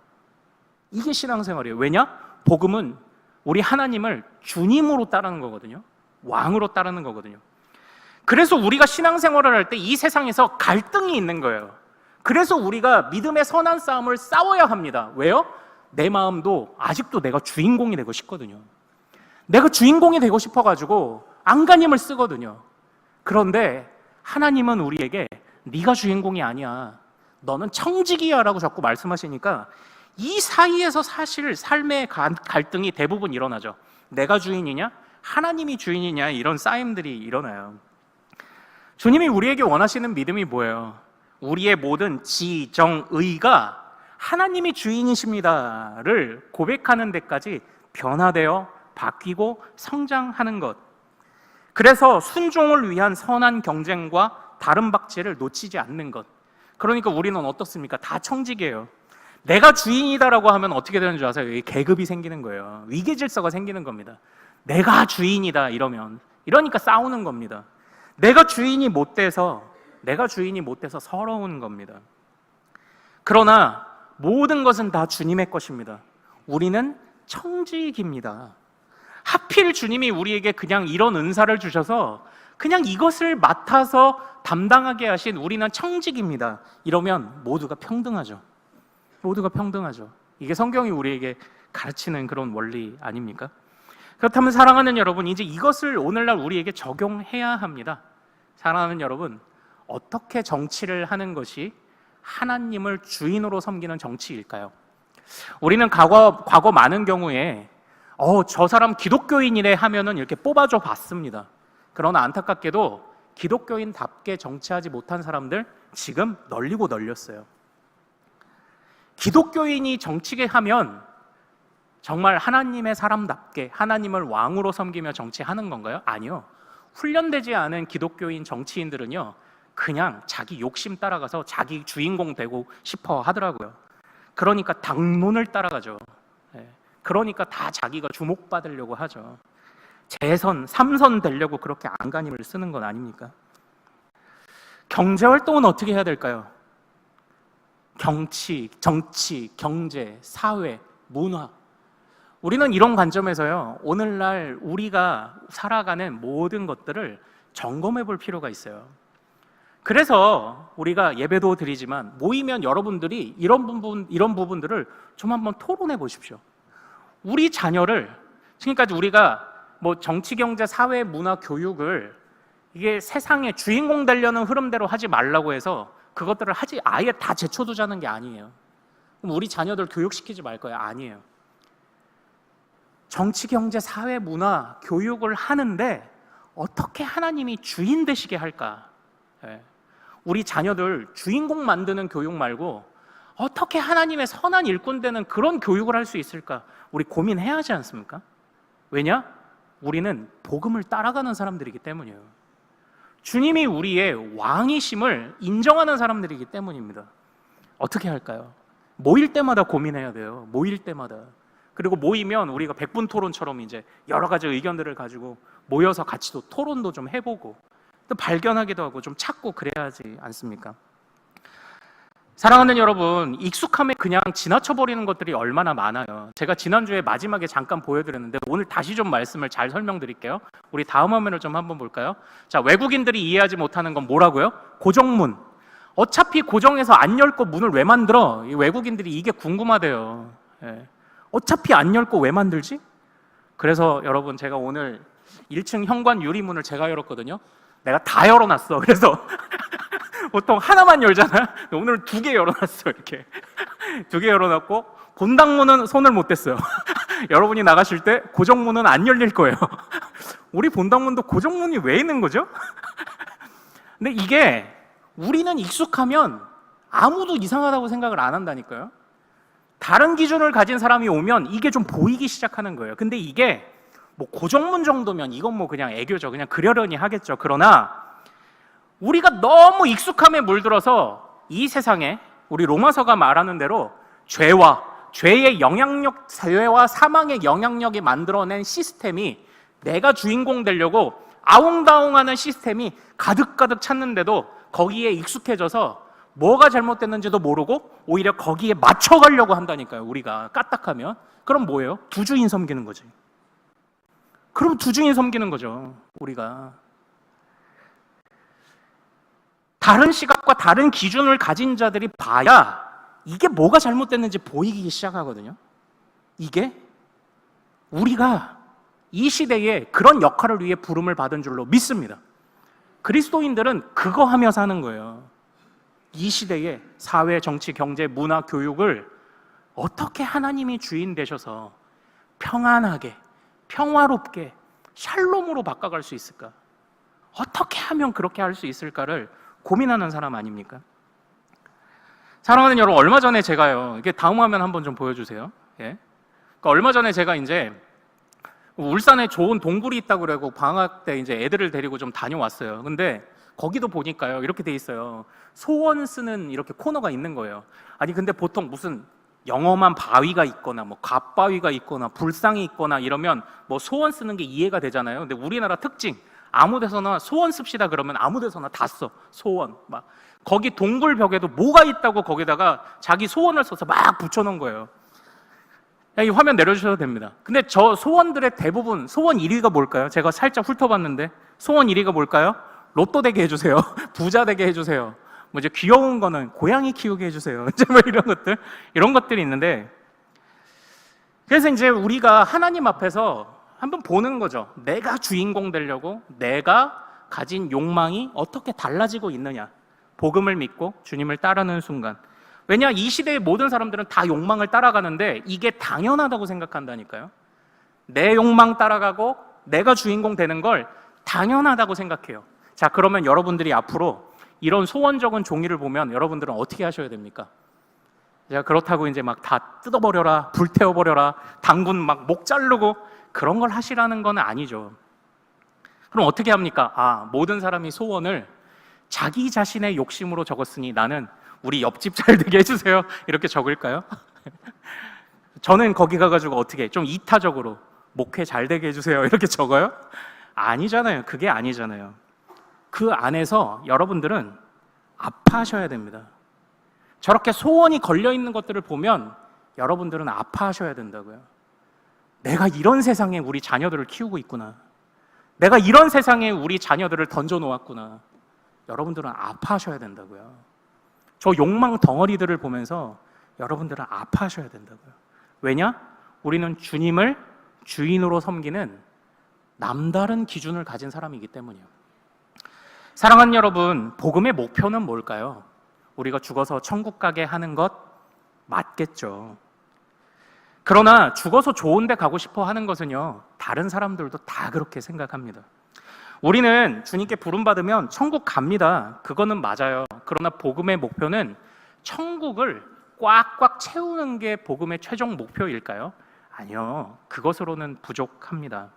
이게 신앙생활이에요. 왜냐? 복음은 우리 하나님을 주님으로 따르는 거거든요. 왕으로 따르는 거거든요. 그래서 우리가 신앙생활을 할 때 이 세상에서 갈등이 있는 거예요. 그래서 우리가 믿음의 선한 싸움을 싸워야 합니다. 왜요? 내 마음도 아직도 내가 주인공이 되고 싶거든요. 내가 주인공이 되고 싶어가지고 안간힘을 쓰거든요. 그런데 하나님은 우리에게 네가 주인공이 아니야, 너는 청직이야 라고 자꾸 말씀하시니까 이 사이에서 사실 삶의 갈등이 대부분 일어나죠. 내가 주인이냐? 하나님이 주인이냐? 이런 싸움들이 일어나요. 주님이 우리에게 원하시는 믿음이 뭐예요? 우리의 모든 지, 정, 의가 하나님이 주인이십니다를 고백하는 데까지 변화되어 바뀌고 성장하는 것. 그래서 순종을 위한 선한 경쟁과 다른 박제를 놓치지 않는 것. 그러니까 우리는 어떻습니까? 다 청직이에요. 내가 주인이다라고 하면 어떻게 되는 줄 아세요? 계급이 생기는 거예요. 위계질서가 생기는 겁니다. 내가 주인이다 이러니까 싸우는 겁니다. 내가 주인이 못 돼서 서러운 겁니다. 그러나 모든 것은 다 주님의 것입니다. 우리는 청직입니다. 하필 주님이 우리에게 그냥 이런 은사를 주셔서 그냥 이것을 맡아서 담당하게 하신 우리는 청직입니다. 이러면 모두가 평등하죠. 모두가 평등하죠. 이게 성경이 우리에게 가르치는 그런 원리 아닙니까? 그렇다면 사랑하는 여러분, 이제 이것을 오늘날 우리에게 적용해야 합니다. 사랑하는 여러분, 어떻게 정치를 하는 것이 하나님을 주인으로 섬기는 정치일까요? 우리는 과거 많은 경우에 저 사람 기독교인이래 하면은 이렇게 뽑아줘 봤습니다. 그러나 안타깝게도 기독교인답게 정치하지 못한 사람들 지금 널리고 널렸어요. 기독교인이 정치계 하면 정말 하나님의 사람답게 하나님을 왕으로 섬기며 정치하는 건가요? 아니요. 훈련되지 않은 기독교인 정치인들은요, 그냥 자기 욕심 따라가서 자기 주인공 되고 싶어 하더라고요. 그러니까 당론을 따라가죠. 그러니까 다 자기가 주목받으려고 하죠. 재선, 삼선 되려고 그렇게 안간힘을 쓰는 건 아닙니까? 경제활동은 어떻게 해야 될까요? 정치, 경제, 사회, 문화. 우리는 이런 관점에서요, 오늘날 우리가 살아가는 모든 것들을 점검해 볼 필요가 있어요. 그래서 우리가 예배도 드리지만 모이면 여러분들이 이런 부분들을 좀 한번 토론해 보십시오. 우리 자녀를, 지금까지 우리가 뭐 정치, 경제, 사회, 문화, 교육을 이게 세상의 주인공 되려는 흐름대로 하지 말라고 해서 그것들을 아예 다 제쳐두자는 게 아니에요. 그럼 우리 자녀들 교육시키지 말 거예요? 아니에요. 정치, 경제, 사회, 문화, 교육을 하는데 어떻게 하나님이 주인 되시게 할까? 우리 자녀들 주인공 만드는 교육 말고 어떻게 하나님의 선한 일꾼 되는 그런 교육을 할 수 있을까? 우리 고민해야 하지 않습니까? 왜냐? 우리는 복음을 따라가는 사람들이기 때문이에요. 주님이 우리의 왕이심을 인정하는 사람들이기 때문입니다. 어떻게 할까요? 모일 때마다 고민해야 돼요. 모일 때마다. 그리고 모이면 우리가 백분 토론처럼 이제 여러 가지 의견들을 가지고 모여서 같이 또 토론도 좀 해보고 또 발견하기도 하고 좀 찾고 그래야 하지 않습니까? 사랑하는 여러분, 익숙함에 그냥 지나쳐버리는 것들이 얼마나 많아요. 제가 지난주에 마지막에 잠깐 보여드렸는데 오늘 다시 좀 말씀을 잘 설명드릴게요. 우리 다음 화면을 좀 한번 볼까요? 자, 외국인들이 이해하지 못하는 건 뭐라고요? 고정문. 어차피 고정해서 안 열고 문을 왜 만들어? 이 외국인들이 이게 궁금하대요. 어차피 안 열고 왜 만들지? 그래서 여러분, 제가 오늘 1층 현관 유리문을 제가 열었거든요. 내가 다 열어놨어. 그래서 보통 하나만 열잖아요. 오늘 2개 열어놨어. 이렇게 2개 열어놨고 본당문은 손을 못 댔어요. 여러분이 나가실 때 고정문은 안 열릴 거예요. 우리 본당문도 고정문이 왜 있는 거죠? 근데 이게 우리는 익숙하면 아무도 이상하다고 생각을 안 한다니까요. 다른 기준을 가진 사람이 오면 이게 좀 보이기 시작하는 거예요. 근데 이게 뭐 고정문 정도면 이건 뭐 그냥 애교죠. 그냥 그러려니 하겠죠. 그러나 우리가 너무 익숙함에 물들어서 이 세상에 우리 로마서가 말하는 대로 죄의 영향력, 죄와 사망의 영향력이 만들어낸 시스템이 내가 주인공 되려고 아웅다웅하는 시스템이 가득가득 찼는데도 거기에 익숙해져서 뭐가 잘못됐는지도 모르고 오히려 거기에 맞춰가려고 한다니까요. 우리가 까딱하면. 그럼 뭐예요? 두 주인 섬기는 거지. 그럼 두 주인 섬기는 거죠. 우리가 다른 시각과 다른 기준을 가진 자들이 봐야 이게 뭐가 잘못됐는지 보이기 시작하거든요. 이게 우리가 이 시대에 그런 역할을 위해 부름을 받은 줄로 믿습니다. 그리스도인들은 그거 하며 사는 거예요. 이 시대에 사회, 정치, 경제, 문화, 교육을 어떻게 하나님이 주인 되셔서 평안하게, 평화롭게, 샬롬으로 바꿔갈 수 있을까? 어떻게 하면 그렇게 할 수 있을까를 고민하는 사람 아닙니까? 사랑하는 여러분, 얼마 전에 제가요, 이게 다음 화면 한번 좀 보여주세요. 예. 그러니까 얼마 전에 제가 이제 울산에 좋은 동굴이 있다고 그러고 방학 때 이제 애들을 데리고 좀 다녀왔어요. 근데 거기도 보니까요, 이렇게 돼 있어요. 소원 쓰는 이렇게 코너가 있는 거예요. 아니 근데 보통 무슨 영험한 바위가 있거나 뭐 갓바위가 있거나 불상이 있거나 이러면 뭐 소원 쓰는 게 이해가 되잖아요. 근데 우리나라 특징, 아무 데서나 소원 씁시다 그러면 아무 데서나 다 써. 소원 막 거기 동굴 벽에도 뭐가 있다고 거기다가 자기 소원을 써서 막 붙여놓은 거예요. 이 화면 내려주셔도 됩니다. 근데 저 소원들의 대부분 소원 1위가 뭘까요? 제가 살짝 훑어봤는데 소원 1위가 뭘까요? 로또 되게 해주세요. 부자 되게 해주세요. 뭐 이제 귀여운 거는 고양이 키우게 해주세요. 이제 뭐 이런 것들이 있는데, 그래서 이제 우리가 하나님 앞에서 한번 보는 거죠. 내가 주인공 되려고 내가 가진 욕망이 어떻게 달라지고 있느냐. 복음을 믿고 주님을 따르는 순간. 왜냐, 이 시대의 모든 사람들은 다 욕망을 따라가는데 이게 당연하다고 생각한다니까요. 내 욕망 따라가고 내가 주인공 되는 걸 당연하다고 생각해요. 자, 그러면 여러분들이 앞으로 이런 소원 적은 종이를 보면 여러분들은 어떻게 하셔야 됩니까? 그렇다고 이제 막 다 뜯어버려라, 불태워버려라, 당군 막 목 자르고 그런 걸 하시라는 건 아니죠. 그럼 어떻게 합니까? 모든 사람이 소원을 자기 자신의 욕심으로 적었으니 나는 우리 옆집 잘 되게 해주세요, 이렇게 적을까요? 저는 거기 가가지고 어떻게 좀 이타적으로 목회 잘 되게 해주세요, 이렇게 적어요? 아니잖아요. 그게 아니잖아요. 그 안에서 여러분들은 아파하셔야 됩니다. 저렇게 소원이 걸려있는 것들을 보면 여러분들은 아파하셔야 된다고요. 내가 이런 세상에 우리 자녀들을 키우고 있구나. 내가 이런 세상에 우리 자녀들을 던져놓았구나. 여러분들은 아파하셔야 된다고요. 저 욕망 덩어리들을 보면서 여러분들은 아파하셔야 된다고요. 왜냐? 우리는 주님을 주인으로 섬기는 남다른 기준을 가진 사람이기 때문이에요. 사랑하는 여러분, 복음의 목표는 뭘까요? 우리가 죽어서 천국 가게 하는 것 맞겠죠. 그러나 죽어서 좋은 데 가고 싶어 하는 것은요, 다른 사람들도 다 그렇게 생각합니다. 우리는 주님께 부름받으면 천국 갑니다. 그거는 맞아요. 그러나 복음의 목표는 천국을 꽉꽉 채우는 게 복음의 최종 목표일까요? 아니요. 그것으로는 부족합니다.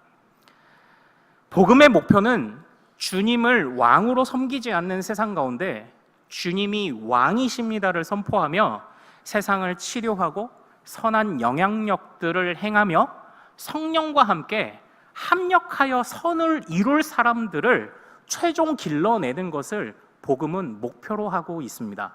복음의 목표는 주님을 왕으로 섬기지 않는 세상 가운데 주님이 왕이십니다를 선포하며 세상을 치료하고 선한 영향력들을 행하며 성령과 함께 합력하여 선을 이룰 사람들을 최종 길러내는 것을 복음은 목표로 하고 있습니다.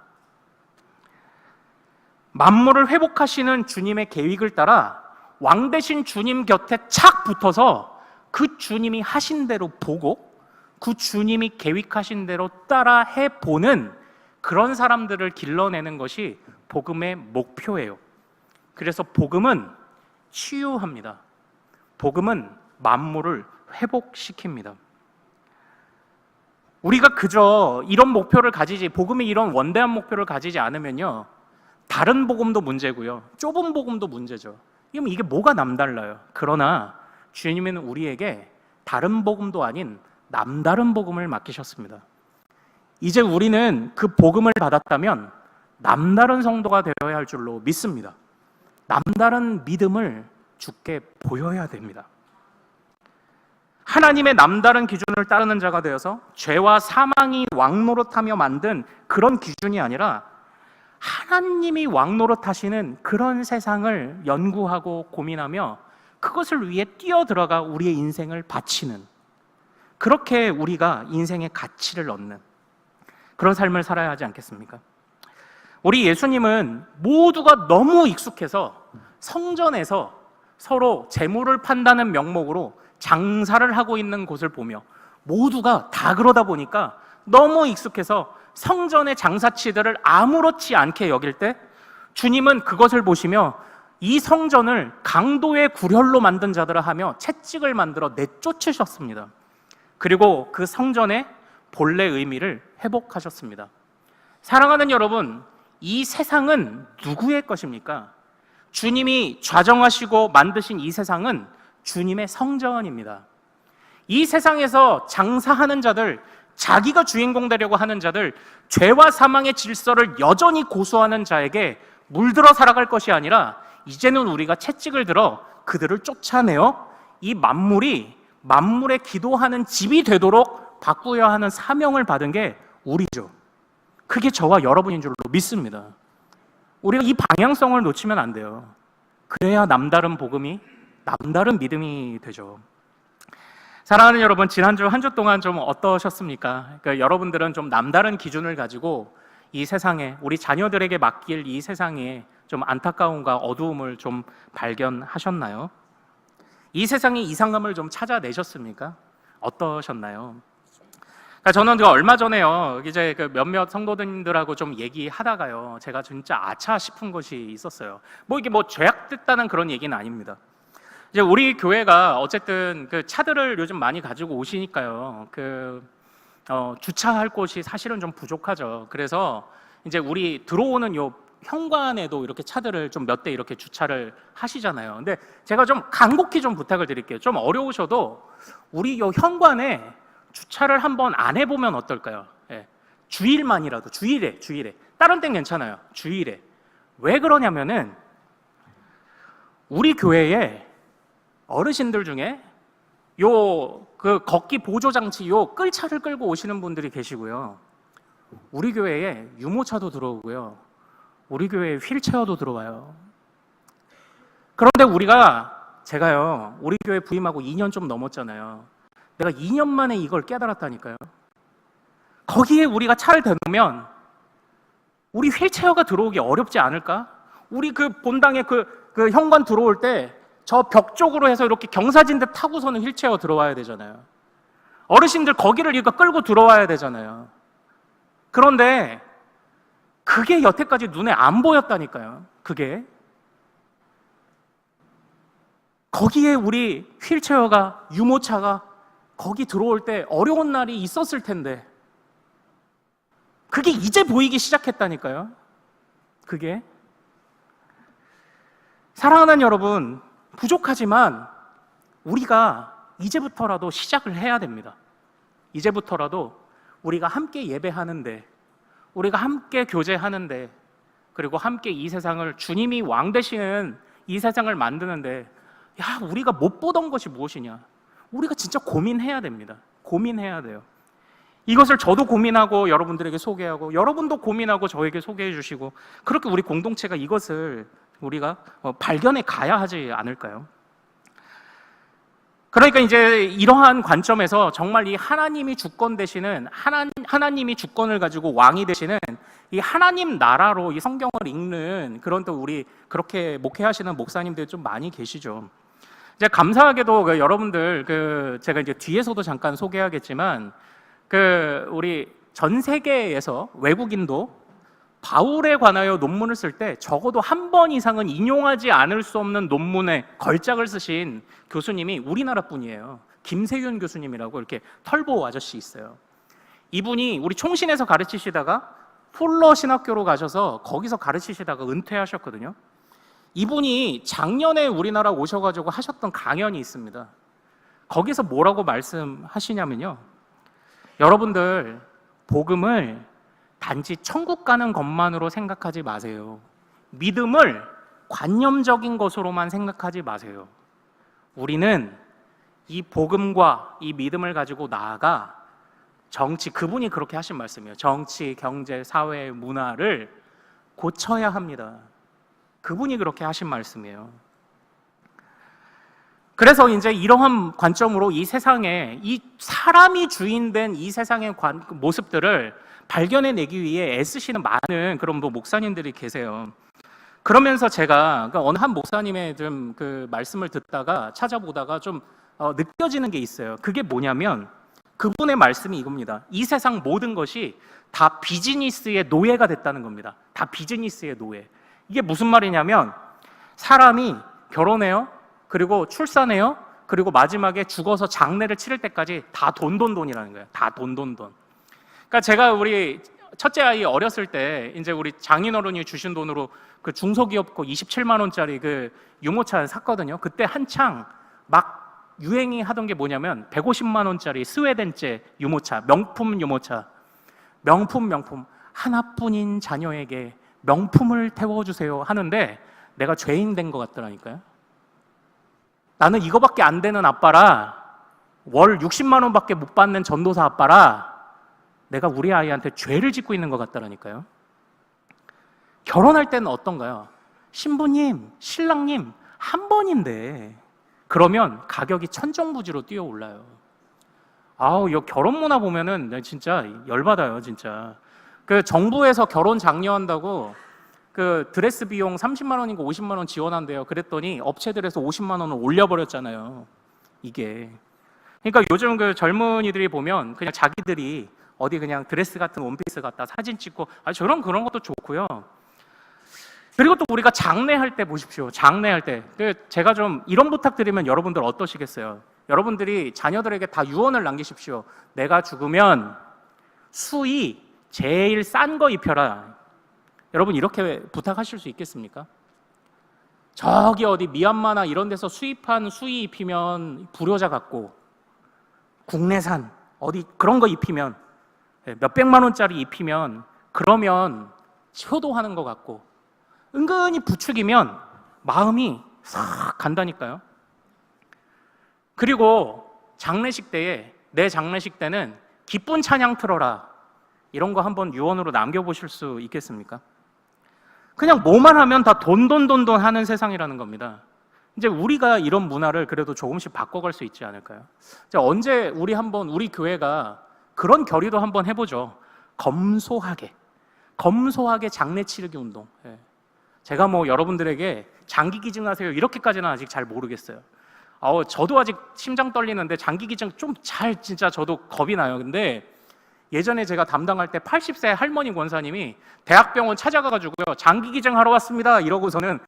만물을 회복하시는 주님의 계획을 따라 왕 대신 주님 곁에 착 붙어서 그 주님이 하신 대로 보고 그 주님이 계획하신 대로 따라 해보는 그런 사람들을 길러내는 것이 복음의 목표예요. 그래서 복음은 치유합니다. 복음은 만물을 회복시킵니다. 우리가 그저 이런 목표를 가지지, 복음이 이런 원대한 목표를 가지지 않으면요, 다른 복음도 문제고요, 좁은 복음도 문제죠. 이게 뭐가 남달라요? 그러나 주님은 우리에게 다른 복음도 아닌 남다른 복음을 맡기셨습니다. 이제 우리는 그 복음을 받았다면 남다른 성도가 되어야 할 줄로 믿습니다. 남다른 믿음을 주께 보여야 됩니다. 하나님의 남다른 기준을 따르는 자가 되어서 죄와 사망이 왕노릇하며 만든 그런 기준이 아니라 하나님이 왕노릇하시는 그런 세상을 연구하고 고민하며 그것을 위해 뛰어들어가 우리의 인생을 바치는, 그렇게 우리가 인생의 가치를 얻는 그런 삶을 살아야 하지 않겠습니까? 우리 예수님은 모두가 너무 익숙해서 성전에서 서로 재물을 판다는 명목으로 장사를 하고 있는 곳을 보며 모두가 다 그러다 보니까 너무 익숙해서 성전의 장사치들을 아무렇지 않게 여길 때 주님은 그것을 보시며 이 성전을 강도의 구렬로 만든 자들을 하며 채찍을 만들어 내쫓으셨습니다. 그리고 그 성전의 본래 의미를 회복하셨습니다. 사랑하는 여러분, 이 세상은 누구의 것입니까? 주님이 좌정하시고 만드신 이 세상은 주님의 성전입니다. 이 세상에서 장사하는 자들, 자기가 주인공 되려고 하는 자들, 죄와 사망의 질서를 여전히 고수하는 자에게 물들어 살아갈 것이 아니라 이제는 우리가 채찍을 들어 그들을 쫓아내어 이 만물의 기도하는 집이 되도록 바꾸어야 하는 사명을 받은 게 우리죠. 그게 저와 여러분인 줄로 믿습니다. 우리가 이 방향성을 놓치면 안 돼요. 그래야 남다른 복음이, 남다른 믿음이 되죠. 사랑하는 여러분, 지난주 한 주 동안 좀 어떠셨습니까? 그러니까 여러분들은 좀 남다른 기준을 가지고 이 세상에, 우리 자녀들에게 맡길 이 세상에 좀 안타까움과 어두움을 좀 발견하셨나요? 이 세상의 이상함을 좀 찾아내셨습니까? 어떠셨나요? 그러니까 저는 얼마 전에요, 이제 그 몇몇 성도님들하고 좀 얘기하다가요, 제가 진짜 아차 싶은 것이 있었어요. 이게 죄악됐다는 그런 얘기는 아닙니다. 이제 우리 교회가 어쨌든 그 차들을 요즘 많이 가지고 오시니까요, 주차할 곳이 사실은 좀 부족하죠. 그래서 이제 우리 들어오는 요 현관에도 이렇게 차들을 좀 몇 대 이렇게 주차를 하시잖아요. 근데 제가 좀 간곡히 좀 부탁을 드릴게요. 좀 어려우셔도 우리 요 현관에 주차를 한번 안 해보면 어떨까요? 예. 주일만이라도, 주일에. 다른 땐 괜찮아요. 주일에. 왜 그러냐면은 우리 교회에 어르신들 중에 걷기 보조 장치 끌차를 끌고 오시는 분들이 계시고요. 우리 교회에 유모차도 들어오고요. 우리 교회에 휠체어도 들어와요. 그런데 제가요, 우리 교회 부임하고 2년 좀 넘었잖아요. 내가 2년 만에 이걸 깨달았다니까요. 거기에 우리가 차를 대놓으면 우리 휠체어가 들어오기 어렵지 않을까? 우리 본당에 현관 들어올 때 저 벽 쪽으로 해서 이렇게 경사진데 타고서는 휠체어 들어와야 되잖아요. 어르신들 거기를 이거 끌고 들어와야 되잖아요. 그런데 그게 여태까지 눈에 안 보였다니까요. 그게. 거기에 우리 휠체어가, 유모차가 거기 들어올 때 어려운 날이 있었을 텐데 그게 이제 보이기 시작했다니까요. 그게. 사랑하는 여러분, 부족하지만 우리가 이제부터라도 시작을 해야 됩니다. 이제부터라도 우리가 함께 예배하는데, 우리가 함께 교제하는데, 그리고 함께 이 세상을, 주님이 왕 되시는 이 세상을 만드는데, 우리가 못 보던 것이 무엇이냐? 우리가 진짜 고민해야 됩니다. 고민해야 돼요. 이것을 저도 고민하고 여러분들에게 소개하고, 여러분도 고민하고 저에게 소개해 주시고, 그렇게 우리 공동체가 이것을 우리가 발견해 가야 하지 않을까요? 그러니까 이제 이러한 관점에서 정말 이 하나님이 주권 되시는, 하나님이 주권을 가지고 왕이 되시는 이 하나님 나라로 이 성경을 읽는 그런, 또 우리 그렇게 목회하시는 목사님들 좀 많이 계시죠. 이제 감사하게도 여러분들 제가 이제 뒤에서도 잠깐 소개하겠지만 우리 전 세계에서 외국인도 바울에 관하여 논문을 쓸 때 적어도 한 번 이상은 인용하지 않을 수 없는 논문에 걸작을 쓰신 교수님이 우리나라 분이에요. 김세윤 교수님이라고 이렇게 털보 아저씨 있어요. 이분이 우리 총신에서 가르치시다가 폴러 신학교로 가셔서 거기서 가르치시다가 은퇴하셨거든요. 이분이 작년에 우리나라 오셔가지고 하셨던 강연이 있습니다. 거기서 뭐라고 말씀하시냐면요, 여러분들 복음을 단지 천국 가는 것만으로 생각하지 마세요. 믿음을 관념적인 것으로만 생각하지 마세요. 우리는 이 복음과 이 믿음을 가지고 나아가 그분이 그렇게 하신 말씀이에요. 정치, 경제, 사회, 문화를 고쳐야 합니다. 그분이 그렇게 하신 말씀이에요. 그래서 이제 이러한 관점으로 이 세상에, 이 사람이 주인된 이 세상의 모습들을 발견해내기 위해 애쓰시는 많은 그런 목사님들이 계세요. 그러면서 제가 어느 한 목사님의 좀 말씀을 듣다가 찾아보다가 좀 느껴지는 게 있어요. 그게 뭐냐면 그분의 말씀이 이겁니다. 이 세상 모든 것이 다 비즈니스의 노예가 됐다는 겁니다. 다 비즈니스의 노예. 이게 무슨 말이냐면 사람이 결혼해요. 그리고 출산해요. 그리고 마지막에 죽어서 장례를 치를 때까지 다 돈이라는 거예요. 다 돈. 그러니까 제가 우리 첫째 아이 어렸을 때 이제 우리 장인어른이 주신 돈으로 중소기업 거 27만 원짜리 유모차 샀거든요. 그때 한창 막 유행이 하던 게 뭐냐면 150만 원짜리 스웨덴제 유모차, 명품 유모차. 명품 하나뿐인 자녀에게 명품을 태워주세요 하는데 내가 죄인 된 것 같더라니까요. 나는 이거밖에 안 되는 아빠라, 월 60만 원밖에 못 받는 전도사 아빠라, 내가 우리 아이한테 죄를 짓고 있는 것 같더라니까요. 결혼할 때는 어떤가요? 신부님, 신랑님 한 번인데 그러면 가격이 천정부지로 뛰어올라요. 이 결혼 문화 보면은 진짜 열받아요, 진짜. 정부에서 결혼 장려한다고 드레스 비용 30만 원인가 50만 원 지원한대요. 그랬더니 업체들에서 50만 원을 올려버렸잖아요. 이게. 그러니까 요즘 젊은이들이 보면 그냥 자기들이 어디 그냥 드레스 같은 원피스 갖다 사진 찍고 그런 것도 좋고요. 그리고 또 우리가 장례할 때 보십시오. 장례할 때 제가 좀 이런 부탁드리면 여러분들 어떠시겠어요? 여러분들이 자녀들에게 다 유언을 남기십시오. 내가 죽으면 수의 제일 싼 거 입혀라. 여러분 이렇게 부탁하실 수 있겠습니까? 저기 어디 미얀마나 이런 데서 수입한 수의 입히면 불효자 같고, 국내산 어디 그런 거 입히면 몇백만 원짜리 입히면 그러면 효도하는 것 같고, 은근히 부추기면 마음이 싹 간다니까요. 그리고 장례식 때에, 내 장례식 때는 기쁜 찬양 틀어라, 이런 거 한번 유언으로 남겨보실 수 있겠습니까? 그냥 뭐만 하면 다 돈 하는 세상이라는 겁니다. 이제 우리가 이런 문화를 그래도 조금씩 바꿔갈 수 있지 않을까요? 자, 언제 우리 교회가 그런 결의도 한번 해보죠. 검소하게 장례 치르기 운동. 예. 제가 뭐 여러분들에게 장기 기증하세요 이렇게까지는 아직 잘 모르겠어요. 저도 아직 심장 떨리는데 장기 기증 진짜 저도 겁이 나요. 근데 예전에 제가 담당할 때 80세 할머니 권사님이 대학병원 찾아가가지고요, 장기 기증하러 왔습니다 이러고서는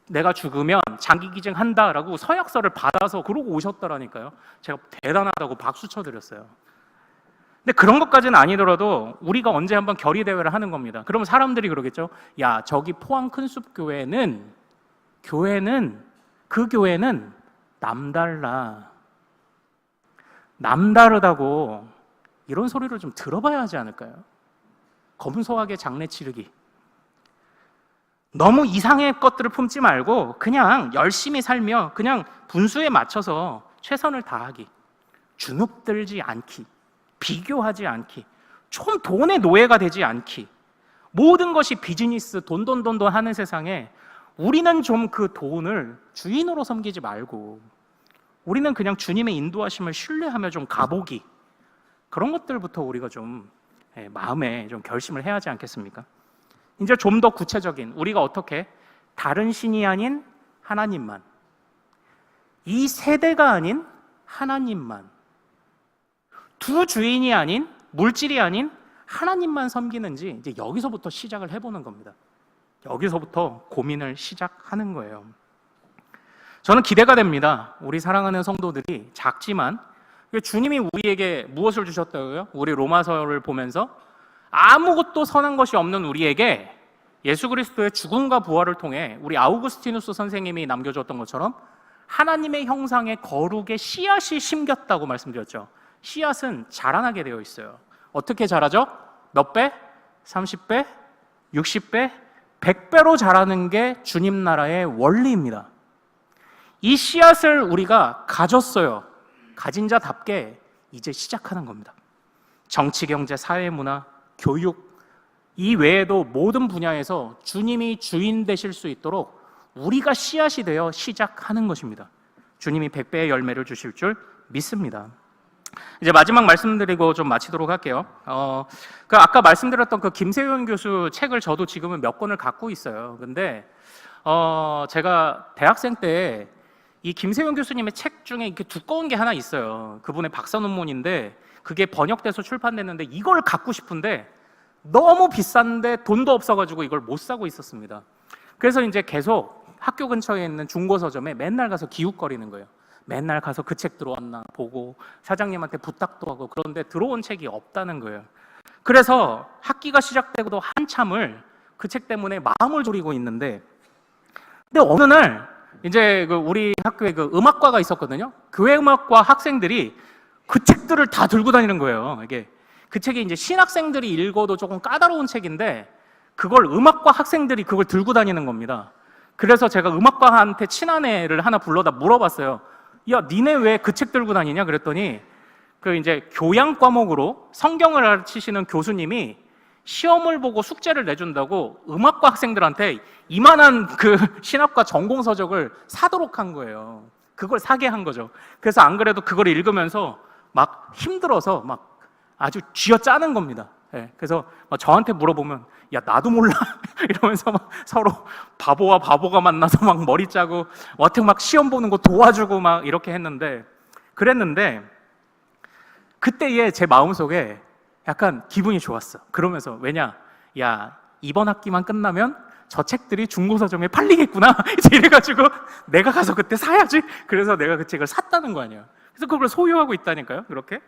내가 죽으면 장기 기증한다라고 서약서를 받아서 그러고 오셨더라니까요. 제가 대단하다고 박수 쳐드렸어요. 근데 그런 것까지는 아니더라도 우리가 언제 한번 결의대회를 하는 겁니다. 그러면 사람들이 그러겠죠. 야, 저기 포항 큰숲 교회는 남달라, 남다르다고, 이런 소리를 좀 들어봐야 하지 않을까요? 검소하게 장례 치르기. 너무 이상의 것들을 품지 말고 그냥 열심히 살며 그냥 분수에 맞춰서 최선을 다하기, 주눅들지 않기, 비교하지 않기, 좀 돈의 노예가 되지 않기. 모든 것이 비즈니스, 돈 하는 세상에 우리는 좀 그 돈을 주인으로 섬기지 말고 우리는 그냥 주님의 인도하심을 신뢰하며 좀 가보기, 그런 것들부터 우리가 좀 마음에 좀 결심을 해야 하지 않겠습니까? 이제 좀 더 구체적인, 우리가 어떻게 다른 신이 아닌 하나님만, 이 세대가 아닌 하나님만, 두 주인이 아닌, 물질이 아닌 하나님만 섬기는지, 이제 여기서부터 시작을 해보는 겁니다. 여기서부터 고민을 시작하는 거예요. 저는 기대가 됩니다. 우리 사랑하는 성도들이 작지만 주님이 우리에게 무엇을 주셨다고요? 우리 로마서를 보면서 아무것도 선한 것이 없는 우리에게 예수 그리스도의 죽음과 부활을 통해, 우리 아우구스티누스 선생님이 남겨줬던 것처럼 하나님의 형상의 거룩의 씨앗이 심겼다고 말씀드렸죠. 씨앗은 자라나게 되어 있어요. 어떻게 자라죠? 몇 배? 30배? 60배? 100배로 자라는 게 주님 나라의 원리입니다. 이 씨앗을 우리가 가졌어요. 가진 자답게 이제 시작하는 겁니다. 정치, 경제, 사회, 문화, 교육, 이 외에도 모든 분야에서 주님이 주인 되실 수 있도록 우리가 씨앗이 되어 시작하는 것입니다. 주님이 100배의 열매를 주실 줄 믿습니다. 이제 마지막 말씀드리고 좀 마치도록 할게요. 아까 말씀드렸던 그 김세윤 교수 책을 저도 지금은 몇 권을 갖고 있어요. 근데 제가 대학생 때 이 김세윤 교수님의 책 중에 이렇게 두꺼운 게 하나 있어요. 그분의 박사 논문인데 그게 번역돼서 출판됐는데 이걸 갖고 싶은데 너무 비싼데 돈도 없어가지고 이걸 못 사고 있었습니다. 그래서 이제 계속 학교 근처에 있는 중고 서점에 맨날 가서 기웃거리는 거예요. 맨날 가서 그 책 들어왔나 보고 사장님한테 부탁도 하고, 그런데 들어온 책이 없다는 거예요. 그래서 학기가 시작되고도 한참을 그 책 때문에 마음을 졸이고 있는데, 근데 어느 날 이제 우리 학교에 그 음악과가 있었거든요. 교회 음악과 학생들이 그 책들을 다 들고 다니는 거예요. 이게 그 책이 이제 신학생들이 읽어도 조금 까다로운 책인데 그걸 음악과 학생들이 그걸 들고 다니는 겁니다. 그래서 제가 음악과한테 친한 애를 하나 불러다 물어봤어요. 야, 니네 왜 그 책 들고 다니냐? 그랬더니 그 이제 교양 과목으로 성경을 가르치시는 교수님이 시험을 보고 숙제를 내준다고 음악과 학생들한테 이만한 그 신학과 전공 서적을 사도록 한 거예요. 그걸 사게 한 거죠. 그래서 안 그래도 그걸 읽으면서 막 힘들어서 막 아주 쥐어짜는 겁니다. 네, 그래서 저한테 물어보면 야, 나도 몰라 이러면서 막 서로 바보와 바보가 만나서 막 머리 짜고 어떻게 막 시험 보는 거 도와주고 막 이렇게 그랬는데 그때의 제 마음속에 약간 기분이 좋았어. 그러면서 왜냐, 야, 이번 학기만 끝나면 저 책들이 중고서점에 팔리겠구나 이제 이래가지고 내가 가서 그때 사야지. 그래서 내가 그 책을 샀다는 거 아니에요. 그래서 그걸 소유하고 있다니까요. 그렇게.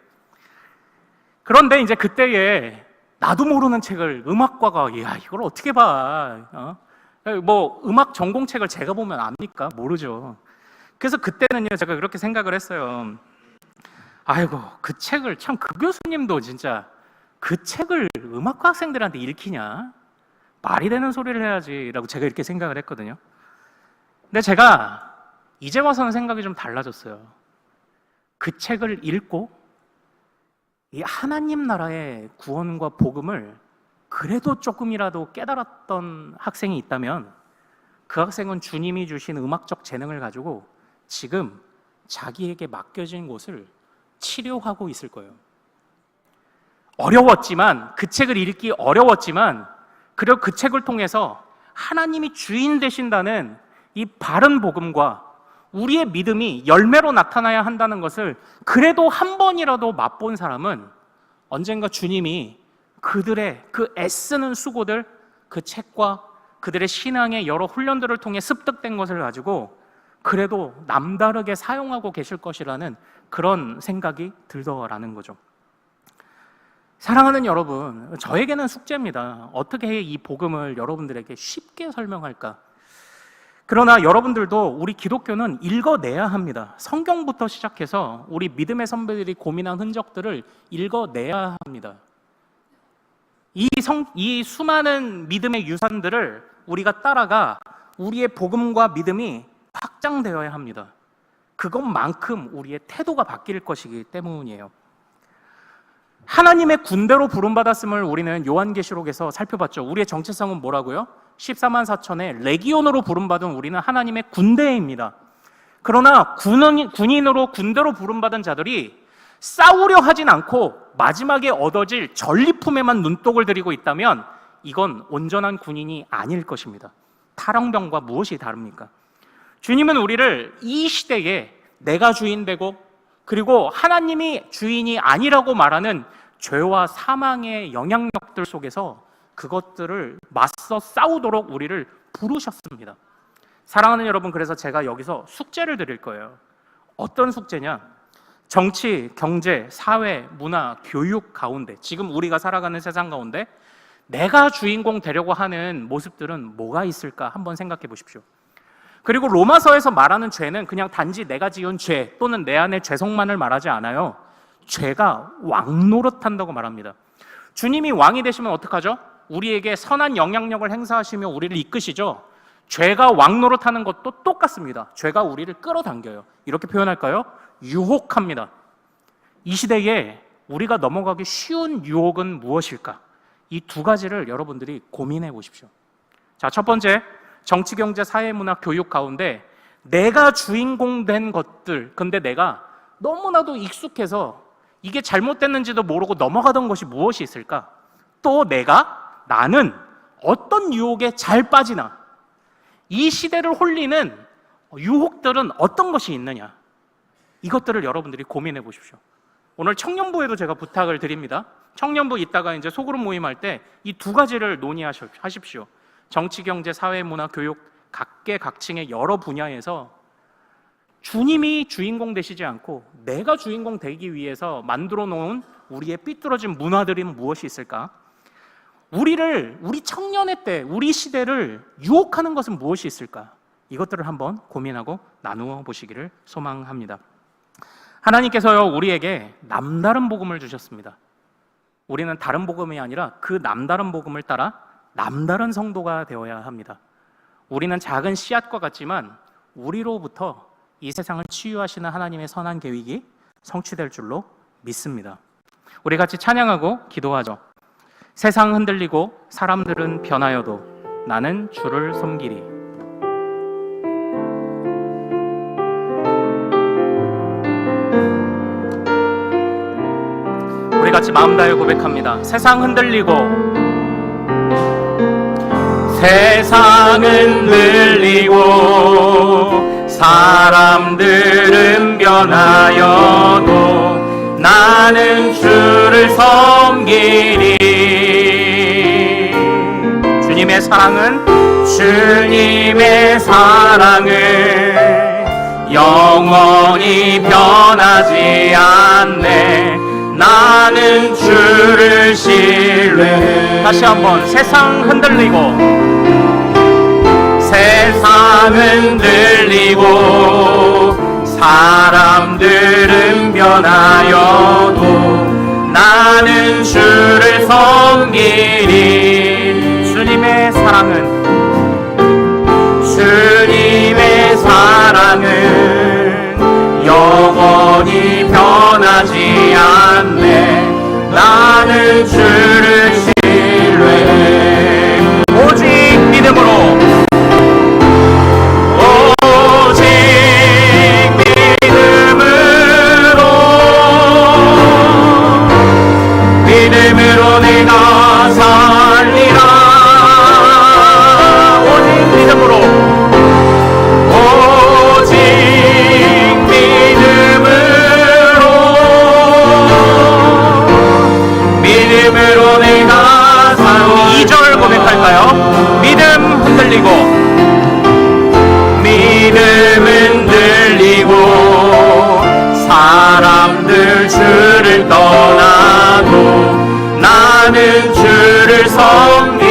그런데 이제 그때에 나도 모르는 책을 음악과가, 야, 이걸 어떻게 봐? 뭐 음악 전공책을 제가 보면 압니까? 모르죠. 그래서 그때는요, 제가 그렇게 생각을 했어요. 아이고, 그 책을 참, 그 교수님도 진짜 그 책을 음악과 학생들한테 읽히냐? 말이 되는 소리를 해야지라고 제가 이렇게 생각을 했거든요. 근데 제가 이제 와서는 생각이 좀 달라졌어요. 그 책을 읽고 이 하나님 나라의 구원과 복음을 그래도 조금이라도 깨달았던 학생이 있다면 그 학생은 주님이 주신 음악적 재능을 가지고 지금 자기에게 맡겨진 곳을 치료하고 있을 거예요. 어려웠지만, 그 책을 읽기 어려웠지만, 그리고 그 책을 통해서 하나님이 주인 되신다는 이 바른 복음과 우리의 믿음이 열매로 나타나야 한다는 것을 그래도 한 번이라도 맛본 사람은 언젠가 주님이 그들의 그 애쓰는 수고들, 그 책과 그들의 신앙의 여러 훈련들을 통해 습득된 것을 가지고 그래도 남다르게 사용하고 계실 것이라는 그런 생각이 들더라는 거죠. 사랑하는 여러분, 저에게는 숙제입니다. 어떻게 이 복음을 여러분들에게 쉽게 설명할까? 그러나 여러분들도 우리 기독교는 읽어내야 합니다. 성경부터 시작해서 우리 믿음의 선배들이 고민한 흔적들을 읽어내야 합니다. 이 수많은 믿음의 유산들을 우리가 따라가 우리의 복음과 믿음이 확장되어야 합니다. 그것만큼 우리의 태도가 바뀔 것이기 때문이에요. 하나님의 군대로 부름받았음을 우리는 요한계시록에서 살펴봤죠. 우리의 정체성은 뭐라고요? 14만 4천의 레기온으로 부름받은 우리는 하나님의 군대입니다. 그러나 군인으로 군대로 부름받은 자들이 싸우려 하진 않고 마지막에 얻어질 전리품에만 눈독을 들이고 있다면 이건 온전한 군인이 아닐 것입니다. 탈영병과 무엇이 다릅니까? 주님은 우리를 이 시대에 내가 주인 되고 그리고 하나님이 주인이 아니라고 말하는 죄와 사망의 영향력들 속에서 그것들을 맞서 싸우도록 우리를 부르셨습니다. 사랑하는 여러분, 그래서 제가 여기서 숙제를 드릴 거예요. 어떤 숙제냐? 정치, 경제, 사회, 문화, 교육 가운데, 지금 우리가 살아가는 세상 가운데 내가 주인공 되려고 하는 모습들은 뭐가 있을까 한번 생각해 보십시오. 그리고 로마서에서 말하는 죄는 그냥 단지 내가 지은 죄 또는 내 안의 죄성만을 말하지 않아요. 죄가 왕노릇한다고 말합니다. 주님이 왕이 되시면 어떡하죠? 우리에게 선한 영향력을 행사하시며 우리를 이끄시죠. 죄가 왕노릇하는 것도 똑같습니다. 죄가 우리를 끌어당겨요. 이렇게 표현할까요? 유혹합니다. 이 시대에 우리가 넘어가기 쉬운 유혹은 무엇일까? 이 두 가지를 여러분들이 고민해 보십시오. 자, 첫 번째, 정치, 경제, 사회, 문화, 교육 가운데 내가 주인공 된 것들, 근데 내가 너무나도 익숙해서 이게 잘못됐는지도 모르고 넘어가던 것이 무엇이 있을까? 또 나는 어떤 유혹에 잘 빠지나? 이 시대를 홀리는 유혹들은 어떤 것이 있느냐? 이것들을 여러분들이 고민해 보십시오. 오늘 청년부에도 제가 부탁을 드립니다. 청년부 있다가 이제 소그룹 모임할 때 이 두 가지를 논의하십시오. 정치, 경제, 사회, 문화, 교육 각계각층의 여러 분야에서 주님이 주인공 되시지 않고 내가 주인공 되기 위해서 만들어 놓은 우리의 삐뚤어진 문화들은 무엇이 있을까? 우리 청년의 때, 우리 시대를 유혹하는 것은 무엇이 있을까? 이것들을 한번 고민하고 나누어 보시기를 소망합니다. 하나님께서요, 우리에게 남다른 복음을 주셨습니다. 우리는 다른 복음이 아니라 그 남다른 복음을 따라 남다른 성도가 되어야 합니다. 우리는 작은 씨앗과 같지만 우리로부터 이 세상을 치유하시는 하나님의 선한 계획이 성취될 줄로 믿습니다. 우리 같이 찬양하고 기도하죠. 세상 흔들리고 사람들은 변하여도 나는 주를 섬기리. 우리 같이 마음 다해 고백합니다. 세상 흔들리고 세상은 흔들리고 사람들은 변하여도 나는 주를 섬기리. 주님의 사랑은 영원히 변하지 않네. 나는 주를 신뢰. 다시 한번. 세상은 흔들리고 사람들은 변하여도 나는 주를 섬기리. 주님의 주님의 사랑은 영원히 변하지 않네. 나는 주를 신뢰해. 오직 믿음으로, 오직 믿음으로 내가 살리라. 오직 믿음으로, 오직 믿음으로 내가 살리라. 2절 고백할까요? 믿음 흔들리고, 믿음 흔들리고 사람들 주를 떠나도 나는 주를 섬기리.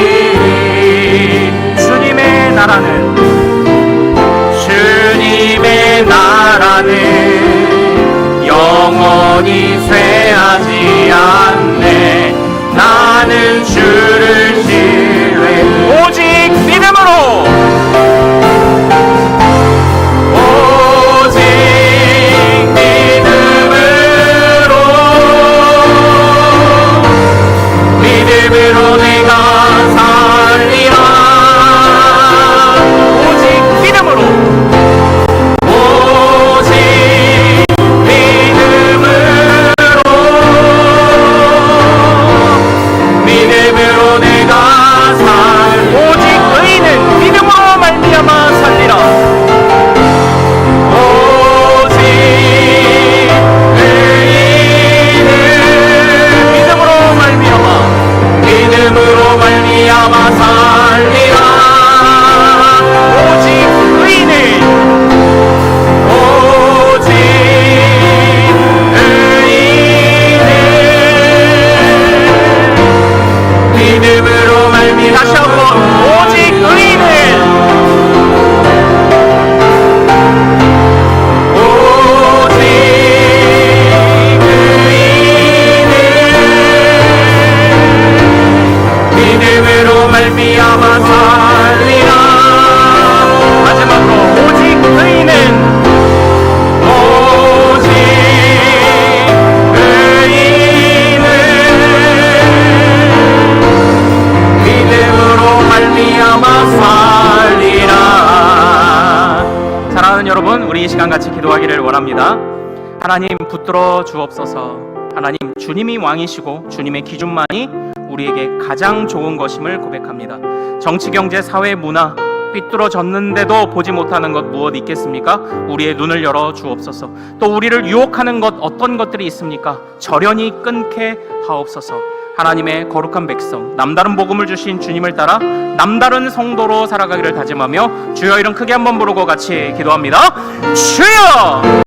주님의 나라는 영원히 쇠하지 않네. 나는 주를 신뢰해. 오직 믿음으로, 오직 믿음으로 내가 살리라. 오직 믿음으로, 오직 믿음으로 내가 오직 의인은 믿음으로 말미암아 살리라. 오직 의인은 믿음으로 말미암아 살리라. 오직 의인은, 오직 의인은 믿음으로 말미암아. 다시 한번, 오직 의인은, 오직 의인은 믿음으로 말미암아 살리라. 마지막으로, 오직 의인은, 오직 의인은 믿음으로 말미암아 살리라. 사랑하는 여러분, 우리 이 시간 같이 기도하기를 원합니다. 하나님, 붙들어 주옵소서. 하나님, 주님이 왕이시고 주님의 기준만이 우리에게 가장 좋은 것임을 고백합니다. 정치, 경제, 사회, 문화 삐뚤어졌는데도 보지 못하는 것 무엇 있겠습니까? 우리의 눈을 열어 주옵소서. 또 우리를 유혹하는 것 어떤 것들이 있습니까? 절연히 끊게 하옵소서. 하나님의 거룩한 백성, 남다른 복음을 주신 주님을 따라 남다른 성도로 살아가기를 다짐하며 주여 이름 크게 한번 부르고 같이 기도합니다. 주여!